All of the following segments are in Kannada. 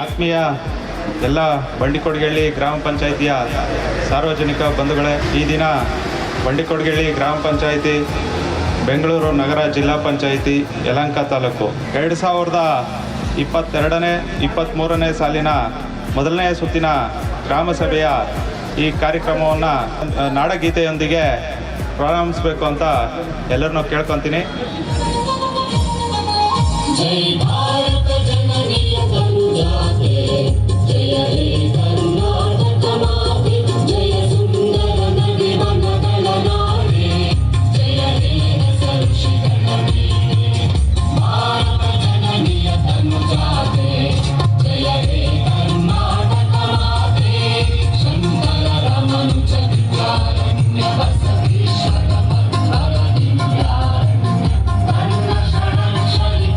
ಆತ್ಮೀಯ ಎಲ್ಲ ಬಂಡಿಕೊಡಗಳ್ಳಿ ಗ್ರಾಮ ಪಂಚಾಯಿತಿಯ ಸಾರ್ವಜನಿಕ ಬಂಧುಗಳೇ, ಈ ದಿನ ಬಂಡಿಕೊಡಗಳ್ಳಿ ಗ್ರಾಮ ಪಂಚಾಯಿತಿ, ಬೆಂಗಳೂರು ನಗರ ಜಿಲ್ಲಾ ಪಂಚಾಯಿತಿ, ಯಲಹಂಕ ತಾಲೂಕು 2022-23 ಸಾಲಿನ ಮೊದಲನೇ ಸುತ್ತಿನ ಗ್ರಾಮ ಸಭೆಯ ಈ ಕಾರ್ಯಕ್ರಮವನ್ನು ನಾಡಗೀತೆಯೊಂದಿಗೆ ಪ್ರಾರಂಭಿಸಬೇಕು ಅಂತ ಎಲ್ಲರನ್ನೂ ಕೇಳ್ಕೊತೀನಿ. जय भारत जननीय तनुजाते, जय हे कर्नाटक माते, जय सुंदर नदी वनगळ नाडे, जय हे संरक्षित नदी. भारत जननीय तनुजाते, जय हे कर्नाटक माते, शंकर रमण चक्रारण्य बसवेश्वर पद्मर दिव्यारण्य कर्ण शरण शरी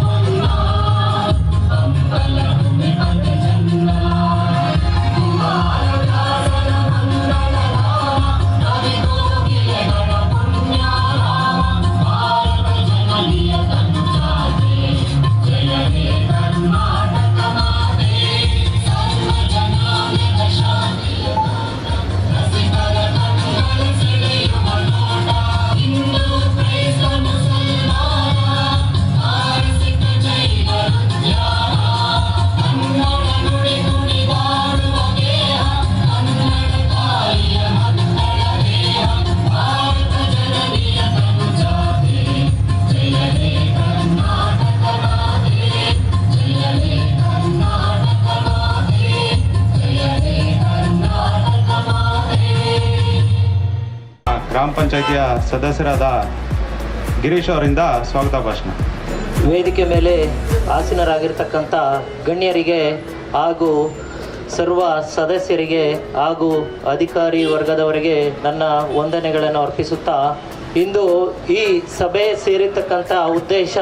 ಗ್ರಾಮ ಪಂಚಾಯಿತಿಯ ಸದಸ್ಯರಾದ ಗಿರೀಶ್ ಅವರಿಂದ ಸ್ವಾಗತ ಭಾಷಣ. ವೇದಿಕೆ ಮೇಲೆ ಆಸೀನರಾಗಿರ್ತಕ್ಕಂಥ ಗಣ್ಯರಿಗೆ ಹಾಗೂ ಸರ್ವ ಸದಸ್ಯರಿಗೆ ಹಾಗೂ ಅಧಿಕಾರಿ ವರ್ಗದವರಿಗೆ ನನ್ನ ವಂದನೆಗಳನ್ನು ಅರ್ಪಿಸುತ್ತಾ, ಇಂದು ಈ ಸಭೆ ಸೇರಿರ್ತಕ್ಕಂಥ ಉದ್ದೇಶ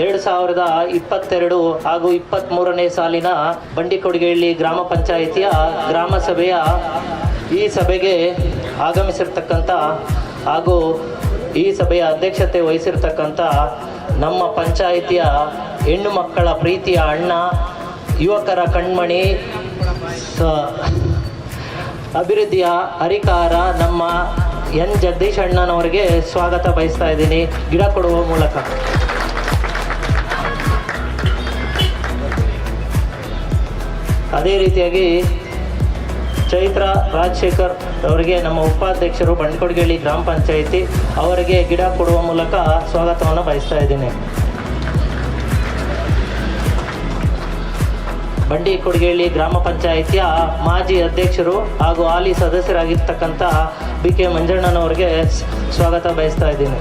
2022 ಹಾಗೂ 23ನೇ ಸಾಲಿನ ಬಂಡಿಕೊಡಗಳ್ಳಿ ಗ್ರಾಮ ಪಂಚಾಯಿತಿಯ ಗ್ರಾಮ ಸಭೆಯ ಈ ಸಭೆಗೆ ಆಗಮಿಸಿರ್ತಕ್ಕಂಥ ಹಾಗೂ ಈ ಸಭೆಯ ಅಧ್ಯಕ್ಷತೆ ವಹಿಸಿರ್ತಕ್ಕಂಥ ನಮ್ಮ ಪಂಚಾಯಿತಿಯ ಹೆಣ್ಣು ಮಕ್ಕಳ ಪ್ರೀತಿಯ ಅಣ್ಣ, ಯುವಕರ ಕಣ್ಮಣಿ, ಅಭಿವೃದ್ಧಿಯ ಹರಿಕಾರ ನಮ್ಮ ಎನ್ ಜಗದೀಶ್ ಅಣ್ಣನವರಿಗೆ ಸ್ವಾಗತ ಬಯಸ್ತಾ ಇದ್ದೀನಿ ಗಿಡ ಕೊಡುವ ಮೂಲಕ. ಅದೇ ರೀತಿಯಾಗಿ ಚೈತ್ರ ರಾಜಶೇಖರ್ ಅವರಿಗೆ, ನಮ್ಮ ಉಪಾಧ್ಯಕ್ಷರು ಬಂಡಿಕೊಡಗಳ್ಳಿ ಗ್ರಾಮ ಪಂಚಾಯಿತಿ, ಅವರಿಗೆ ಗಿಡ ಕೊಡುವ ಮೂಲಕ ಸ್ವಾಗತವನ್ನು ಬಯಸ್ತಾ ಇದ್ದೀನಿ. ಬಂಡಿಕೊಡಗಳ್ಳಿ ಗ್ರಾಮ ಪಂಚಾಯಿತಿಯ ಮಾಜಿ ಅಧ್ಯಕ್ಷರು ಹಾಗೂ ಹಾಲಿ ಸದಸ್ಯರಾಗಿರ್ತಕ್ಕಂಥ BK ಮಂಜಣ್ಣನವರಿಗೆ ಸ್ವಾಗತ ಬಯಸ್ತಾ ಇದ್ದೀನಿ.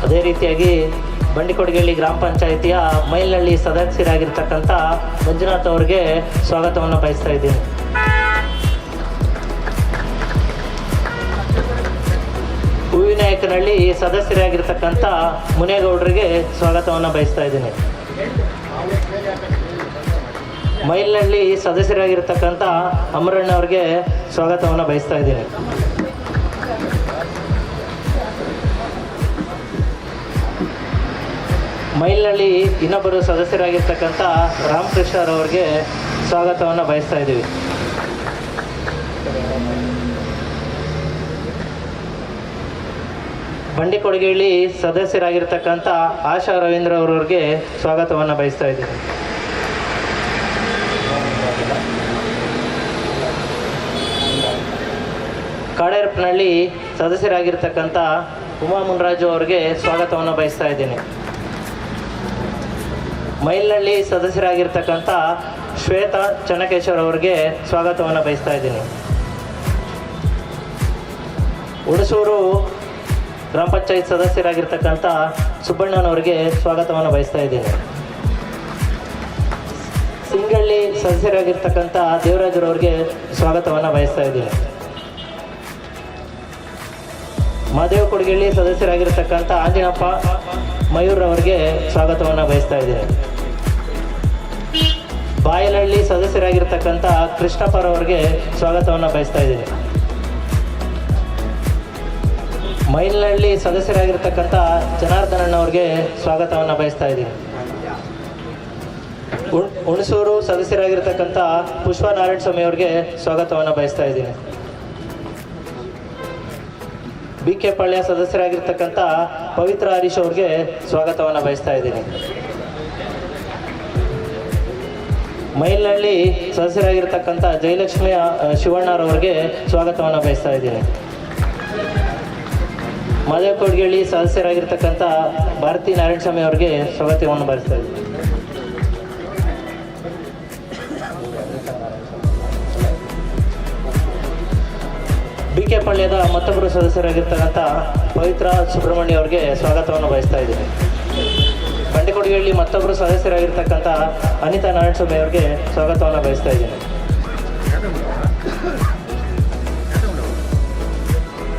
ಅದೇ ರೀತಿಯಾಗಿ ಬಂಡಿಕೊಡಗಳ್ಳಿ ಗ್ರಾಮ ಪಂಚಾಯಿತಿಯ ಮೈಲ್ನಳ್ಳಿ ಸದಸ್ಯರಾಗಿರ್ತಕ್ಕಂಥ ಮಂಜುನಾಥ್ ಅವರಿಗೆ ಸ್ವಾಗತವನ್ನು ಬಯಸ್ತಾ ಇದ್ದೀನಿ. ಹೂವಿನಾಯಕನಹಳ್ಳಿ ಸದಸ್ಯರಾಗಿರ್ತಕ್ಕಂಥ ಮುನೇಗೌಡರಿಗೆ ಸ್ವಾಗತವನ್ನು ಬಯಸ್ತಾ ಇದ್ದೀನಿ. ಮೈಲ್ನಳ್ಳಿ ಸದಸ್ಯರಾಗಿರ್ತಕ್ಕಂಥ ಅಮರಣ್ಣವ್ರಿಗೆ ಸ್ವಾಗತವನ್ನು ಬಯಸ್ತಾ ಇದ್ದೀನಿ. ಮೈಲ್ನಳ್ಳಿ ಇನ್ನೊಬ್ಬರು ಸದಸ್ಯರಾಗಿರ್ತಕ್ಕಂಥ ರಾಮಕೃಷ್ಣರವ್ರಿಗೆ ಸ್ವಾಗತವನ್ನು ಬಯಸ್ತಾ ಇದ್ದೀವಿ. ಬಂಡಿಕೊಡಗಳ್ಳಿ ಸದಸ್ಯರಾಗಿರ್ತಕ್ಕಂಥ ಆಶಾ ರವೀಂದ್ರ ಅವರವ್ರಿಗೆ ಸ್ವಾಗತವನ್ನು ಬಯಸ್ತಾ ಇದ್ದೀವಿ. ಕಾಡೇರಪ್ಪನಹಳ್ಳಿ ಸದಸ್ಯರಾಗಿರ್ತಕ್ಕಂಥ ಉಮಾ ಮುನ್ರಾಜು ಅವರಿಗೆ ಸ್ವಾಗತವನ್ನು ಬಯಸ್ತಾ ಇದ್ದೀನಿ. ಮೈಲ್ನಳ್ಳಿ ಸದಸ್ಯರಾಗಿರ್ತಕ್ಕಂಥ ಶ್ವೇತಾ ಚನ್ನಕೇಶ್ವರ ಅವರಿಗೆ ಸ್ವಾಗತವನ್ನು ಬಯಸ್ತಾ ಇದ್ದೀನಿ. ಹುಣಸೂರು ಗ್ರಾಮ ಪಂಚಾಯತ್ ಸದಸ್ಯರಾಗಿರ್ತಕ್ಕಂಥ ಸುಬ್ಬಣ್ಣನವರಿಗೆ ಸ್ವಾಗತವನ್ನು ಬಯಸ್ತಾ ಇದ್ದೀನಿ. ಸಿಂಗಳ್ಳಿ ಸದಸ್ಯರಾಗಿರ್ತಕ್ಕಂಥ ದೇವರಾಜರವ್ರಿಗೆ ಸ್ವಾಗತವನ್ನು ಬಯಸ್ತಾ ಇದ್ದೀನಿ. ಮಹದೇವ ಕೊಡಗಳ್ಳಿ ಸದಸ್ಯರಾಗಿರ್ತಕ್ಕಂಥ ಆಂಜನಪ್ಪ ಮಯೂರ್ ಅವರಿಗೆ ಸ್ವಾಗತವನ್ನು ಬಯಸ್ತಾ ಇದ್ದೀನಿ. ಬಾಯಲಹಳ್ಳಿ ಸದಸ್ಯರಾಗಿರ್ತಕ್ಕಂಥ ಕೃಷ್ಣಪ್ಪರವರಿಗೆ ಸ್ವಾಗತವನ್ನು ಬಯಸ್ತಾ ಇದ್ದೀನಿ. ಮೈಲ್ನಹಳ್ಳಿ ಸದಸ್ಯರಾಗಿರ್ತಕ್ಕಂಥ ಜನಾರ್ದನಣ್ಣವ್ರಿಗೆ ಸ್ವಾಗತವನ್ನು ಬಯಸ್ತಾ ಇದ್ದೀನಿ. ಹುಣಸೂರು ಸದಸ್ಯರಾಗಿರ್ತಕ್ಕಂಥ ಪುಷ್ಪ ನಾರಾಯಣ ಸ್ವಾಮಿ ಅವರಿಗೆ ಸ್ವಾಗತವನ್ನು ಬಯಸ್ತಾ ಇದ್ದೀನಿ. BK ಪಾಳ್ಯ ಸದಸ್ಯರಾಗಿರ್ತಕ್ಕಂಥ ಪವಿತ್ರ ಹರೀಶ್ ಅವ್ರಿಗೆ ಸ್ವಾಗತವನ್ನು ಬಯಸ್ತಾ ಇದ್ದೀನಿ. ಮೈಲಹಳ್ಳಿ ಸದಸ್ಯರಾಗಿರ್ತಕ್ಕಂಥ ಜಯಲಕ್ಷ್ಮಿ ಶಿವಣ್ಣರವ್ರಿಗೆ ಸ್ವಾಗತವನ್ನು ಬಯಸ್ತಾ ಇದ್ದೀನಿ. ಮಾದೇವಕೋಡ್ಗಳ್ಳಿ ಸದಸ್ಯರಾಗಿರ್ತಕ್ಕಂಥ ಭಾರತಿ ನಾರಾಯಣ ಸ್ವಾಮಿ ಅವರಿಗೆ ಸ್ವಾಗತವನ್ನು ಬಯಸ್ತಾ ಇದ್ದೀನಿ. BK ಪಾಳ್ಯದ ಮತ್ತೊಬ್ಬರು ಸದಸ್ಯರಾಗಿರ್ತಕ್ಕಂಥ ಪವಿತ್ರ ಸುಬ್ರಹ್ಮಣ್ಯ ಅವರಿಗೆ ಸ್ವಾಗತವನ್ನು ಬಯಸ್ತಾ ಇದ್ದೀನಿ. ಬಂಡಿಕೊಡಗಳ್ಳಿ ಮತ್ತೊಬ್ಬರು ಸದಸ್ಯರಾಗಿರ್ತಕ್ಕಂಥ ಅನಿತಾ ನಾರಾಯಣ ಸ್ವಾಮಿ ಅವರಿಗೆ ಸ್ವಾಗತವನ್ನು ಬಯಸ್ತಾ ಇದ್ದೀನಿ.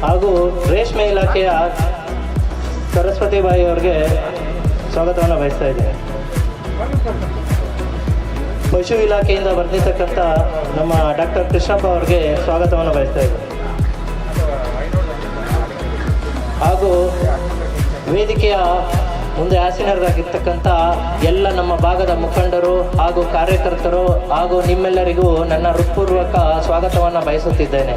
ಹಾಗೂ ರೇಷ್ಮೆ ಇಲಾಖೆಯ ಸರಸ್ವತಿ ಬಾಯಿ ಅವರಿಗೆ ಸ್ವಾಗತವನ್ನು ಬಯಸ್ತಾ ಇದ್ದೀನಿ. ಪಶು ಇಲಾಖೆಯಿಂದ ಬರ್ತಿರ್ತಕ್ಕಂಥ ನಮ್ಮ ಡಾಕ್ಟರ್ ಕೃಷ್ಣಪ್ಪ ಅವರಿಗೆ ಸ್ವಾಗತವನ್ನು ಬಯಸ್ತಾ ಇದ್ದೀನಿ. ಹಾಗೂ ವೇದಿಕೆಯ ಮುಂದೆ ಆಸೀನರಾಗಿರ್ತಕ್ಕಂಥ ಎಲ್ಲ ನಮ್ಮ ಭಾಗದ ಮುಖಂಡರು ಹಾಗೂ ಕಾರ್ಯಕರ್ತರು ಹಾಗೂ ನಿಮ್ಮೆಲ್ಲರಿಗೂ ನನ್ನ ಹೃತ್ಪೂರ್ವಕ ಸ್ವಾಗತವನ್ನು ಬಯಸುತ್ತಿದ್ದೇನೆ.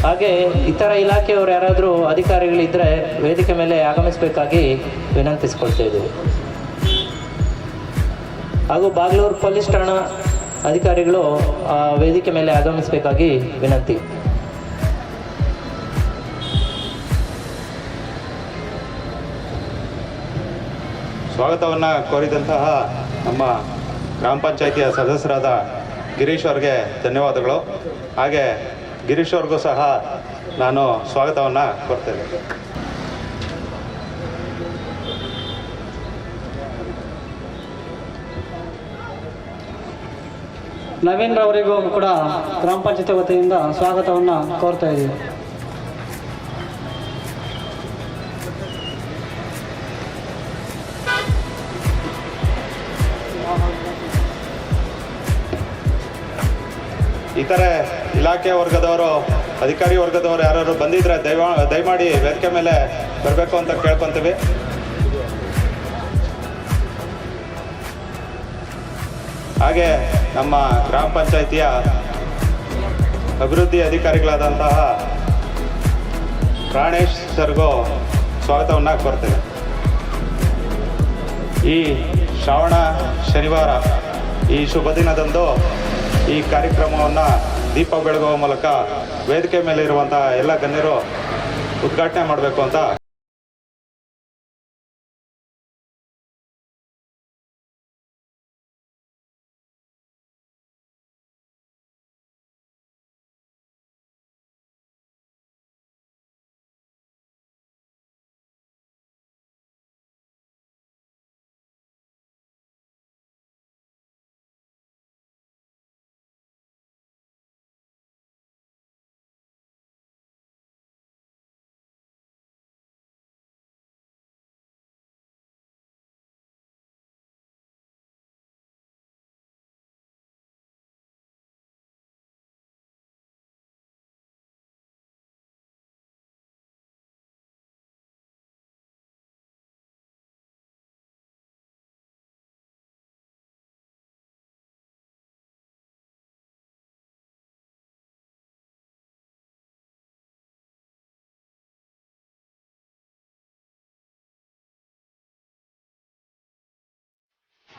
ಹಾಗೆ ಇತರ ಇಲಾಖೆಯವರು ಯಾರಾದರೂ ಅಧಿಕಾರಿಗಳಿದ್ದರೆ ವೇದಿಕೆ ಮೇಲೆ ಆಗಮಿಸಬೇಕಾಗಿ ವಿನಂತಿಸಿಕೊಳ್ತಾ ಇದ್ದೀವಿ. ಹಾಗೂ ಬಾಗ್ಲೂರು ಪೊಲೀಸ್ ಠಾಣಾ ಅಧಿಕಾರಿಗಳು ವೇದಿಕೆ ಮೇಲೆ ಆಗಮಿಸಬೇಕಾಗಿ ವಿನಂತಿ. ಸ್ವಾಗತವನ್ನು ಕೋರಿದಂತಹ ನಮ್ಮ ಗ್ರಾಮ ಪಂಚಾಯಿತಿಯ ಸದಸ್ಯರಾದ ಗಿರೀಶ್ ಅವ್ರಿಗೆ ಧನ್ಯವಾದಗಳು. ಹಾಗೆ ಗಿರೀಶ್ ಅವ್ರಿಗೂ ಸಹ ನಾನು ಸ್ವಾಗತವನ್ನು ಕೋರ್ತೇನೆ. ನವೀನ್ ರವರಿಗೂ ಕೂಡ ಗ್ರಾಮ ಪಂಚಾಯತಿ ವತಿಯಿಂದ ಸ್ವಾಗತವನ್ನು ಕೋರ್ತಾ ಇದ್ದೀವಿ. ಇತರೆ ಇಲಾಖೆ ವರ್ಗದವರು, ಅಧಿಕಾರಿ ವರ್ಗದವರು ಯಾರು ಬಂದಿದ್ರೆ ದಯಮಾಡಿ ವೇದಿಕೆ ಮೇಲೆ ಬರಬೇಕು ಅಂತ ಕೇಳ್ಕೊತೀವಿ. ಹಾಗೆ ನಮ್ಮ ಗ್ರಾಮ ಪಂಚಾಯಿತಿಯ ಅಭಿವೃದ್ಧಿ ಅಧಿಕಾರಿಗಳಾದಂತಹ ಪ್ರಾಣೇಶ್ ಸರ್ಗೂ ಸ್ವಾಗತವನ್ನು ಕೋರ್ತೇನೆ. ಈ ಶ್ರಾವಣ ಶನಿವಾರ ಈ ಶುಭ ದಿನದಂದು ಈ ಕಾರ್ಯಕ್ರಮವನ್ನು ದೀಪ ಬೆಳಗುವ ಮೂಲಕ ವೇದಿಕೆ ಮೇಲೆ ಇರುವಂತಹ ಎಲ್ಲ ಗಣ್ಯರು ಉದ್ಘಾಟನೆ ಮಾಡಬೇಕು ಅಂತ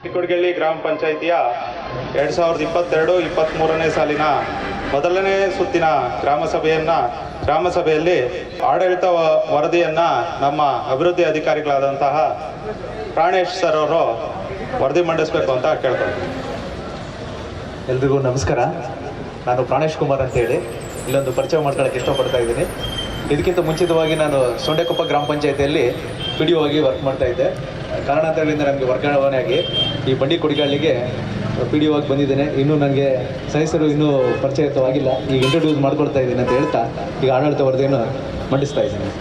ಬಂಡಿಕೊಡಗಳ್ಳಿ ಗ್ರಾಮ ಪಂಚಾಯಿತಿಯ 2022-23ನೇ ಸಾಲಿನ ಮೊದಲನೇ ಸುತ್ತಿನ ಗ್ರಾಮ ಸಭೆಯಲ್ಲಿ ಆಡಳಿತ ವರದಿಯನ್ನು ನಮ್ಮ ಅಭಿವೃದ್ಧಿ ಅಧಿಕಾರಿಗಳಾದಂತಹ ಪ್ರಾಣೇಶ್ ಸರ್ ಅವರು ವರದಿ ಮಂಡಿಸಬೇಕು ಅಂತ ಕೇಳ್ಕೊಳ್ತೀನಿ. ಎಲ್ರಿಗೂ ನಮಸ್ಕಾರ. ನಾನು ಪ್ರಾಣೇಶ್ ಕುಮಾರ್ ಅಂತೇಳಿ ಇಲ್ಲೊಂದು ಪರಿಚಯ ಮಾಡ್ಕೊಳ್ಳೋಕ್ಕೆ ಇಷ್ಟಪಡ್ತಾ ಇದ್ದೀನಿ. ಇದಕ್ಕಿಂತ ಮುಂಚಿತವಾಗಿ ನಾನು ಸೊಂಡೆಕೊಪ್ಪ ಗ್ರಾಮ ಪಂಚಾಯಿತಿಯಲ್ಲಿ PDO ಆಗಿ ವರ್ಕ್ ಮಾಡ್ತಾ ಇದ್ದೆ. ಕಾರಣಾಂತರಗಳಿಂದ ನನಗೆ ವರ್ಗಾವಣೆ ಆಗಿ ಈ ಬಂಡಿಕೊಡಗಳ್ಳಿಗೆ PDO ಆಗಿ ಬಂದಿದ್ದೇನೆ. ಇನ್ನೂ ನನಗೆ ಸದಸ್ಯರು ಇನ್ನೂ ಪರಿಚಯಿತವಾಗಿಲ್ಲ. ಈಗ ಇಂಟ್ರೊಡ್ಯೂಸ್ ಮಾಡ್ಕೊಳ್ತಾ ಇದ್ದೀನಿ ಅಂತ ಹೇಳ್ತಾ ಈಗ ಆಡಳಿತ ವರದಿಯನ್ನು ಮಂಡಿಸ್ತಾ ಇದ್ದೀನಿ.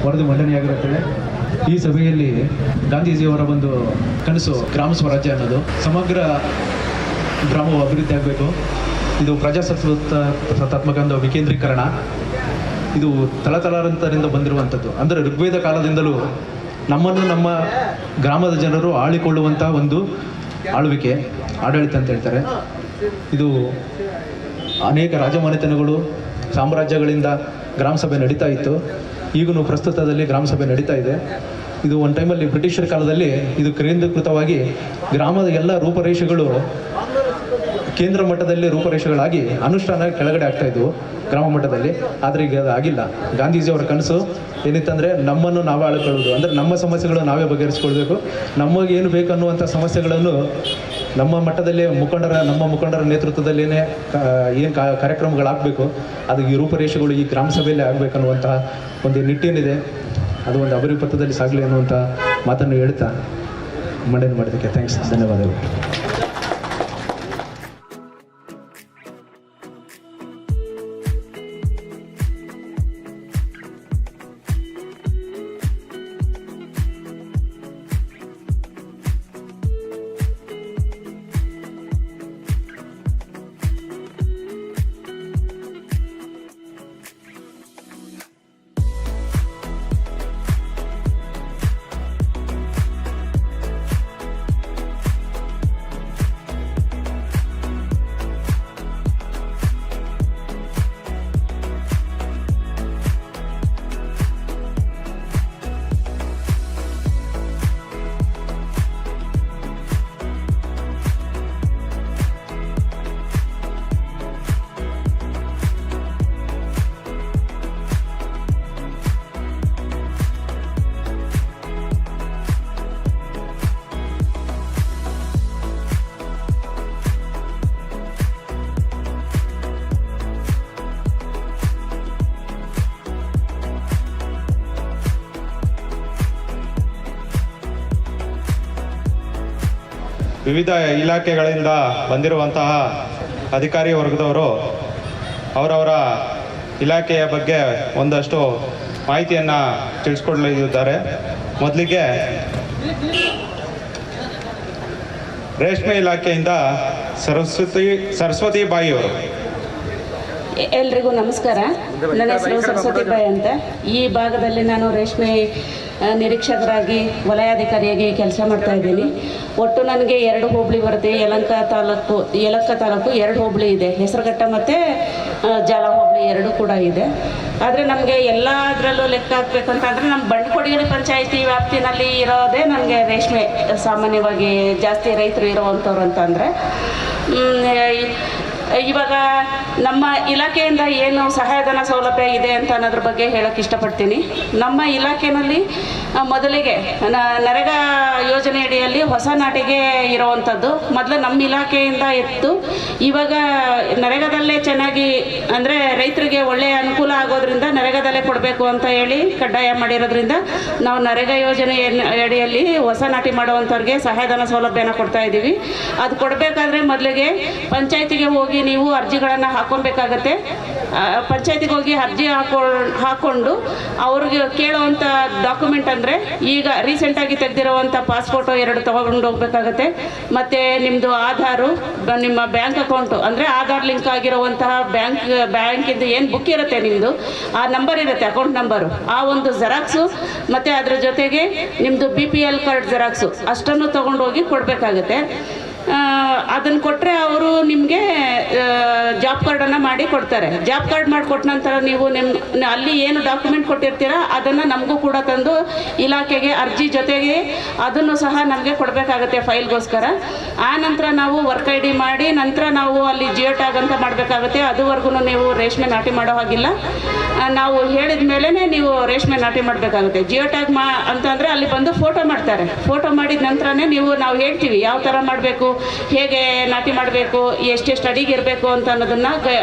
ವರದಿ ಮಂಡನೆಯಾಗಿರುತ್ತದೆ. ಈ ಸಭೆಯಲ್ಲಿ ಗಾಂಧೀಜಿಯವರ ಒಂದು ಕನಸು ಗ್ರಾಮ ಸ್ವರಾಜ್ಯ ಅನ್ನೋದು, ಸಮಗ್ರ ಗ್ರಾಮವು ಅಭಿವೃದ್ಧಿ ಆಗಬೇಕು. ಇದು ಪ್ರಜಾಸತ್ತಾತ್ಮಕ ಒಂದು ವಿಕೇಂದ್ರೀಕರಣ. ಇದು ತಲತಲಾಂತರದಿಂದ ಬಂದಿರುವಂಥದ್ದು. ಅಂದರೆ ಋಗ್ವೇದ ಕಾಲದಿಂದಲೂ ನಮ್ಮನ್ನು ನಮ್ಮ ಗ್ರಾಮದ ಜನರು ಆಳಿಕೊಳ್ಳುವಂಥ ಒಂದು ಆಳ್ವಿಕೆ, ಆಡಳಿತ ಅಂತ ಹೇಳ್ತಾರೆ. ಇದು ಅನೇಕ ರಾಜಮನೆತನಗಳು, ಸಾಮ್ರಾಜ್ಯಗಳಿಂದ ಗ್ರಾಮ ಸಭೆ ನಡೀತಾ ಇತ್ತು. ಈಗೂ ಪ್ರಸ್ತುತದಲ್ಲಿ ಗ್ರಾಮ ಸಭೆ ನಡೀತಾ ಇದೆ. ಇದು ಒಂದು ಟೈಮಲ್ಲಿ ಬ್ರಿಟಿಷರ ಕಾಲದಲ್ಲಿ ಇದು ಕೇಂದ್ರೀಕೃತವಾಗಿ ಗ್ರಾಮದ ಎಲ್ಲ ರೂಪರೇಷೆಗಳು ಕೇಂದ್ರ ಮಟ್ಟದಲ್ಲಿ ರೂಪರೇಷೆಗಳಾಗಿ ಅನುಷ್ಠಾನ ಕೆಳಗಡೆ ಆಗ್ತಾ ಇದ್ವು ಗ್ರಾಮ ಮಟ್ಟದಲ್ಲಿ. ಆದರೆ ಈಗ ಅದು ಆಗಿಲ್ಲ. ಗಾಂಧೀಜಿಯವರ ಕನಸು ಏನಿತ್ತಂದರೆ ನಮ್ಮನ್ನು ನಾವೇ ಆಳ್ಕೊಳ್ಳೋದು, ಅಂದರೆ ನಮ್ಮ ಸಮಸ್ಯೆಗಳು ನಾವೇ ಬಗೆಹರಿಸ್ಕೊಳ್ಬೇಕು. ನಮಗೇನು ಬೇಕು ಅನ್ನುವಂಥ ಸಮಸ್ಯೆಗಳನ್ನು ನಮ್ಮ ಮಟ್ಟದಲ್ಲೇ ನಮ್ಮ ಮುಖಂಡರ ನೇತೃತ್ವದಲ್ಲೇ ಏನು ಕಾರ್ಯಕ್ರಮಗಳಾಗಬೇಕು, ಅದು ಈ ರೂಪರೇಷೆಗಳು ಈ ಗ್ರಾಮ ಸಭೆಯಲ್ಲೇ ಆಗಬೇಕನ್ನುವಂತಹ ಒಂದು ನಿಟ್ಟೇನಿದೆ, ಅದು ಒಂದು ಅಭಿವೃದ್ಧಿ ಸಾಗಲಿ ಅನ್ನುವಂಥ ಮಾತನ್ನು ಹೇಳ್ತಾ ಮಂಡನೆ ಮಾಡೋದಕ್ಕೆ ಥ್ಯಾಂಕ್ಸ್, ಧನ್ಯವಾದಗಳು. ವಿವಿಧ ಇಲಾಖೆಗಳಿಂದ ಬಂದಿರುವಂತಹ ಅಧಿಕಾರಿ ವರ್ಗದವರು ಅವರವರ ಇಲಾಖೆಯ ಬಗ್ಗೆ ಒಂದಷ್ಟು ಮಾಹಿತಿಯನ್ನು ತಿಳಿಸ್ಕೊಡಲಿದ್ದಾರೆ. ಮೊದಲಿಗೆ ರೇಷ್ಮೆ ಇಲಾಖೆಯಿಂದ ಸರಸ್ವತಿ ಬಾಯಿ ಅವರು. ಎಲ್ರಿಗೂ ನಮಸ್ಕಾರ. ನನ್ನ ಹೆಸರು ಸರಸ್ವತಿ ಬಾಯಿ ಅಂತ. ಈ ಭಾಗದಲ್ಲಿ ನಾನು ರೇಷ್ಮೆ ನಿರೀಕ್ಷಕರಾಗಿ ವಲಯಾಧಿಕಾರಿಯಾಗಿ ಕೆಲಸ ಮಾಡ್ತಾ ಇದ್ದೀನಿ. ಒಟ್ಟು ನನಗೆ 2 ಹೋಬಳಿ ಬರುತ್ತೆ. ಯಲಹಂಕ ತಾಲೂಕು 2 ಹೋಬಳಿ ಇದೆ. ಹೆಸರುಘಟ್ಟ ಮತ್ತು ಜಾಲ ಹೋಬಳಿ 2 ಕೂಡ ಇದೆ. ಆದರೆ ನಮಗೆ ಎಲ್ಲದರಲ್ಲೂ ಲೆಕ್ಕ ಹಾಕ್ಬೇಕಂತಂದರೆ ನಮ್ಮ ಬಂಡ್ಕೊಡಿಗೇರಿ ಪಂಚಾಯಿತಿ ವ್ಯಾಪ್ತಿನಲ್ಲಿ ಇರೋದೇ ನನಗೆ ರೇಷ್ಮೆ ಸಾಮಾನ್ಯವಾಗಿ ಜಾಸ್ತಿ ರೈತರು ಇರೋವಂಥವ್ರು ಅಂತಂದರೆ. ಇವಾಗ ನಮ್ಮ ಇಲಾಖೆಯಿಂದ ಏನು ಸಹಾಯಧನ ಸೌಲಭ್ಯ ಇದೆ ಅಂತ ಅನ್ನೋದ್ರ ಬಗ್ಗೆ ಹೇಳೋಕ್ಕೆ ಇಷ್ಟಪಡ್ತೀನಿ. ನಮ್ಮ ಇಲಾಖೆಯಲ್ಲಿ ಮೊದಲಿಗೆ ನರೇಗಾ ಯೋಜನೆ ಅಡಿಯಲ್ಲಿ ಹೊಸ ನಾಟಿಗೆ ಇರೋವಂಥದ್ದು ಮೊದಲು ನಮ್ಮ ಇಲಾಖೆಯಿಂದ ಇತ್ತು. ಇವಾಗ ನರೇಗಾದಲ್ಲೇ ಚೆನ್ನಾಗಿ ಅಂದರೆ ರೈತರಿಗೆ ಒಳ್ಳೆಯ ಅನುಕೂಲ ಆಗೋದ್ರಿಂದ ನರೇಗಾದಲ್ಲೇ ಕೊಡಬೇಕು ಅಂತ ಹೇಳಿ ಕಡ್ಡಾಯ ಮಾಡಿರೋದ್ರಿಂದ ನಾವು ನರೇಗಾ ಯೋಜನೆ ಅಡಿಯಲ್ಲಿ ಹೊಸ ನಾಟಿ ಮಾಡುವಂಥವ್ರಿಗೆ ಸಹಾಯಧನ ಸೌಲಭ್ಯನ ಕೊಡ್ತಾ ಇದ್ದೀವಿ. ಅದು ಕೊಡಬೇಕಾದ್ರೆ ಮೊದಲಿಗೆ ಪಂಚಾಯತಿಗೆ ಹೋಗಿ ನೀವು ಅರ್ಜಿಗಳನ್ನು ಹಾಕೊಬೇಕಾಗತ್ತೆ. ಪಂಚಾಯತಿಗೆ ಹೋಗಿ ಅರ್ಜಿ ಹಾಕ್ಕೊಂಡು ಅವ್ರಿಗೆ ಕೇಳೋವಂಥ ಡಾಕ್ಯುಮೆಂಟ್ ಅಂದರೆ ಈಗ ರೀಸೆಂಟಾಗಿ ತೆಗೆದಿರೋವಂಥ ಪಾಸ್ಪೋರ್ಟು 2 ತೊಗೊಂಡು ಹೋಗ್ಬೇಕಾಗತ್ತೆ. ಮತ್ತು ನಿಮ್ಮದು ಆಧಾರು, ನಿಮ್ಮ ಬ್ಯಾಂಕ್ ಅಕೌಂಟು ಅಂದರೆ ಆಧಾರ್ ಲಿಂಕ್ ಆಗಿರುವಂತಹ ಬ್ಯಾಂಕಿಂದು ಏನು ಬುಕ್ ಇರುತ್ತೆ ನಿಮ್ಮದು, ಆ ನಂಬರ್ ಇರುತ್ತೆ, ಅಕೌಂಟ್ ನಂಬರು, ಆ ಒಂದು ಜೆರಾಕ್ಸು ಮತ್ತು ಅದರ ಜೊತೆಗೆ ನಿಮ್ಮದು BPL ಕಾರ್ಡ್ ಜೆರಾಕ್ಸು ಅಷ್ಟನ್ನು ತೊಗೊಂಡೋಗಿ ಕೊಡಬೇಕಾಗತ್ತೆ. ಅದನ್ನು ಕೊಟ್ಟರೆ ಅವರು ನಿಮಗೆ ಜಾಬ್ ಕಾರ್ಡನ್ನು ಮಾಡಿ ಕೊಡ್ತಾರೆ. ಜಾಬ್ ಕಾರ್ಡ್ ಮಾಡಿಕೊಟ್ಟ ನಂತರ ನೀವು ಅಲ್ಲಿ ಏನು ಡಾಕ್ಯುಮೆಂಟ್ ಕೊಟ್ಟಿರ್ತೀರ ಅದನ್ನು ನಮಗೂ ಕೂಡ ತಂದು ಇಲಾಖೆಗೆ ಅರ್ಜಿ ಜೊತೆಗೆ ಅದನ್ನು ಸಹ ನಮಗೆ ಕೊಡಬೇಕಾಗತ್ತೆ ಫೈಲ್ಗೋಸ್ಕರ. ಆ ನಂತರ ನಾವು ವರ್ಕ್ ID ಮಾಡಿ ನಂತರ ನಾವು ಅಲ್ಲಿ ಜಿಯೋ ಟ್ಯಾಗ್ ಅಂತ ಮಾಡಬೇಕಾಗುತ್ತೆ. ಅದುವರೆಗೂ ನೀವು ರೇಷ್ಮೆ ನಾಟಿ ಮಾಡೋ ಹಾಗಿಲ್ಲ. ನಾವು ಹೇಳಿದ ಮೇಲೇ ನೀವು ರೇಷ್ಮೆ ನಾಟಿ ಮಾಡಬೇಕಾಗುತ್ತೆ. ಜಿಯೋ ಟ್ಯಾಗ್ ಅಂತಂದರೆ ಅಲ್ಲಿ ಬಂದು ಫೋಟೋ ಮಾಡ್ತಾರೆ. ಫೋಟೋ ಮಾಡಿದ ನಂತರನೇ ನಾವು ಹೇಳ್ತೀವಿ ಯಾವ ಥರ ಮಾಡಬೇಕು, ಹೇಗೆ ನಾಟಿ ಮಾಡಬೇಕು, ಎಷ್ಟೆಷ್ಟು ಅಡಿಗೆ ಇರಬೇಕು ಅಂತ ಅನ್ನೋದನ್ನು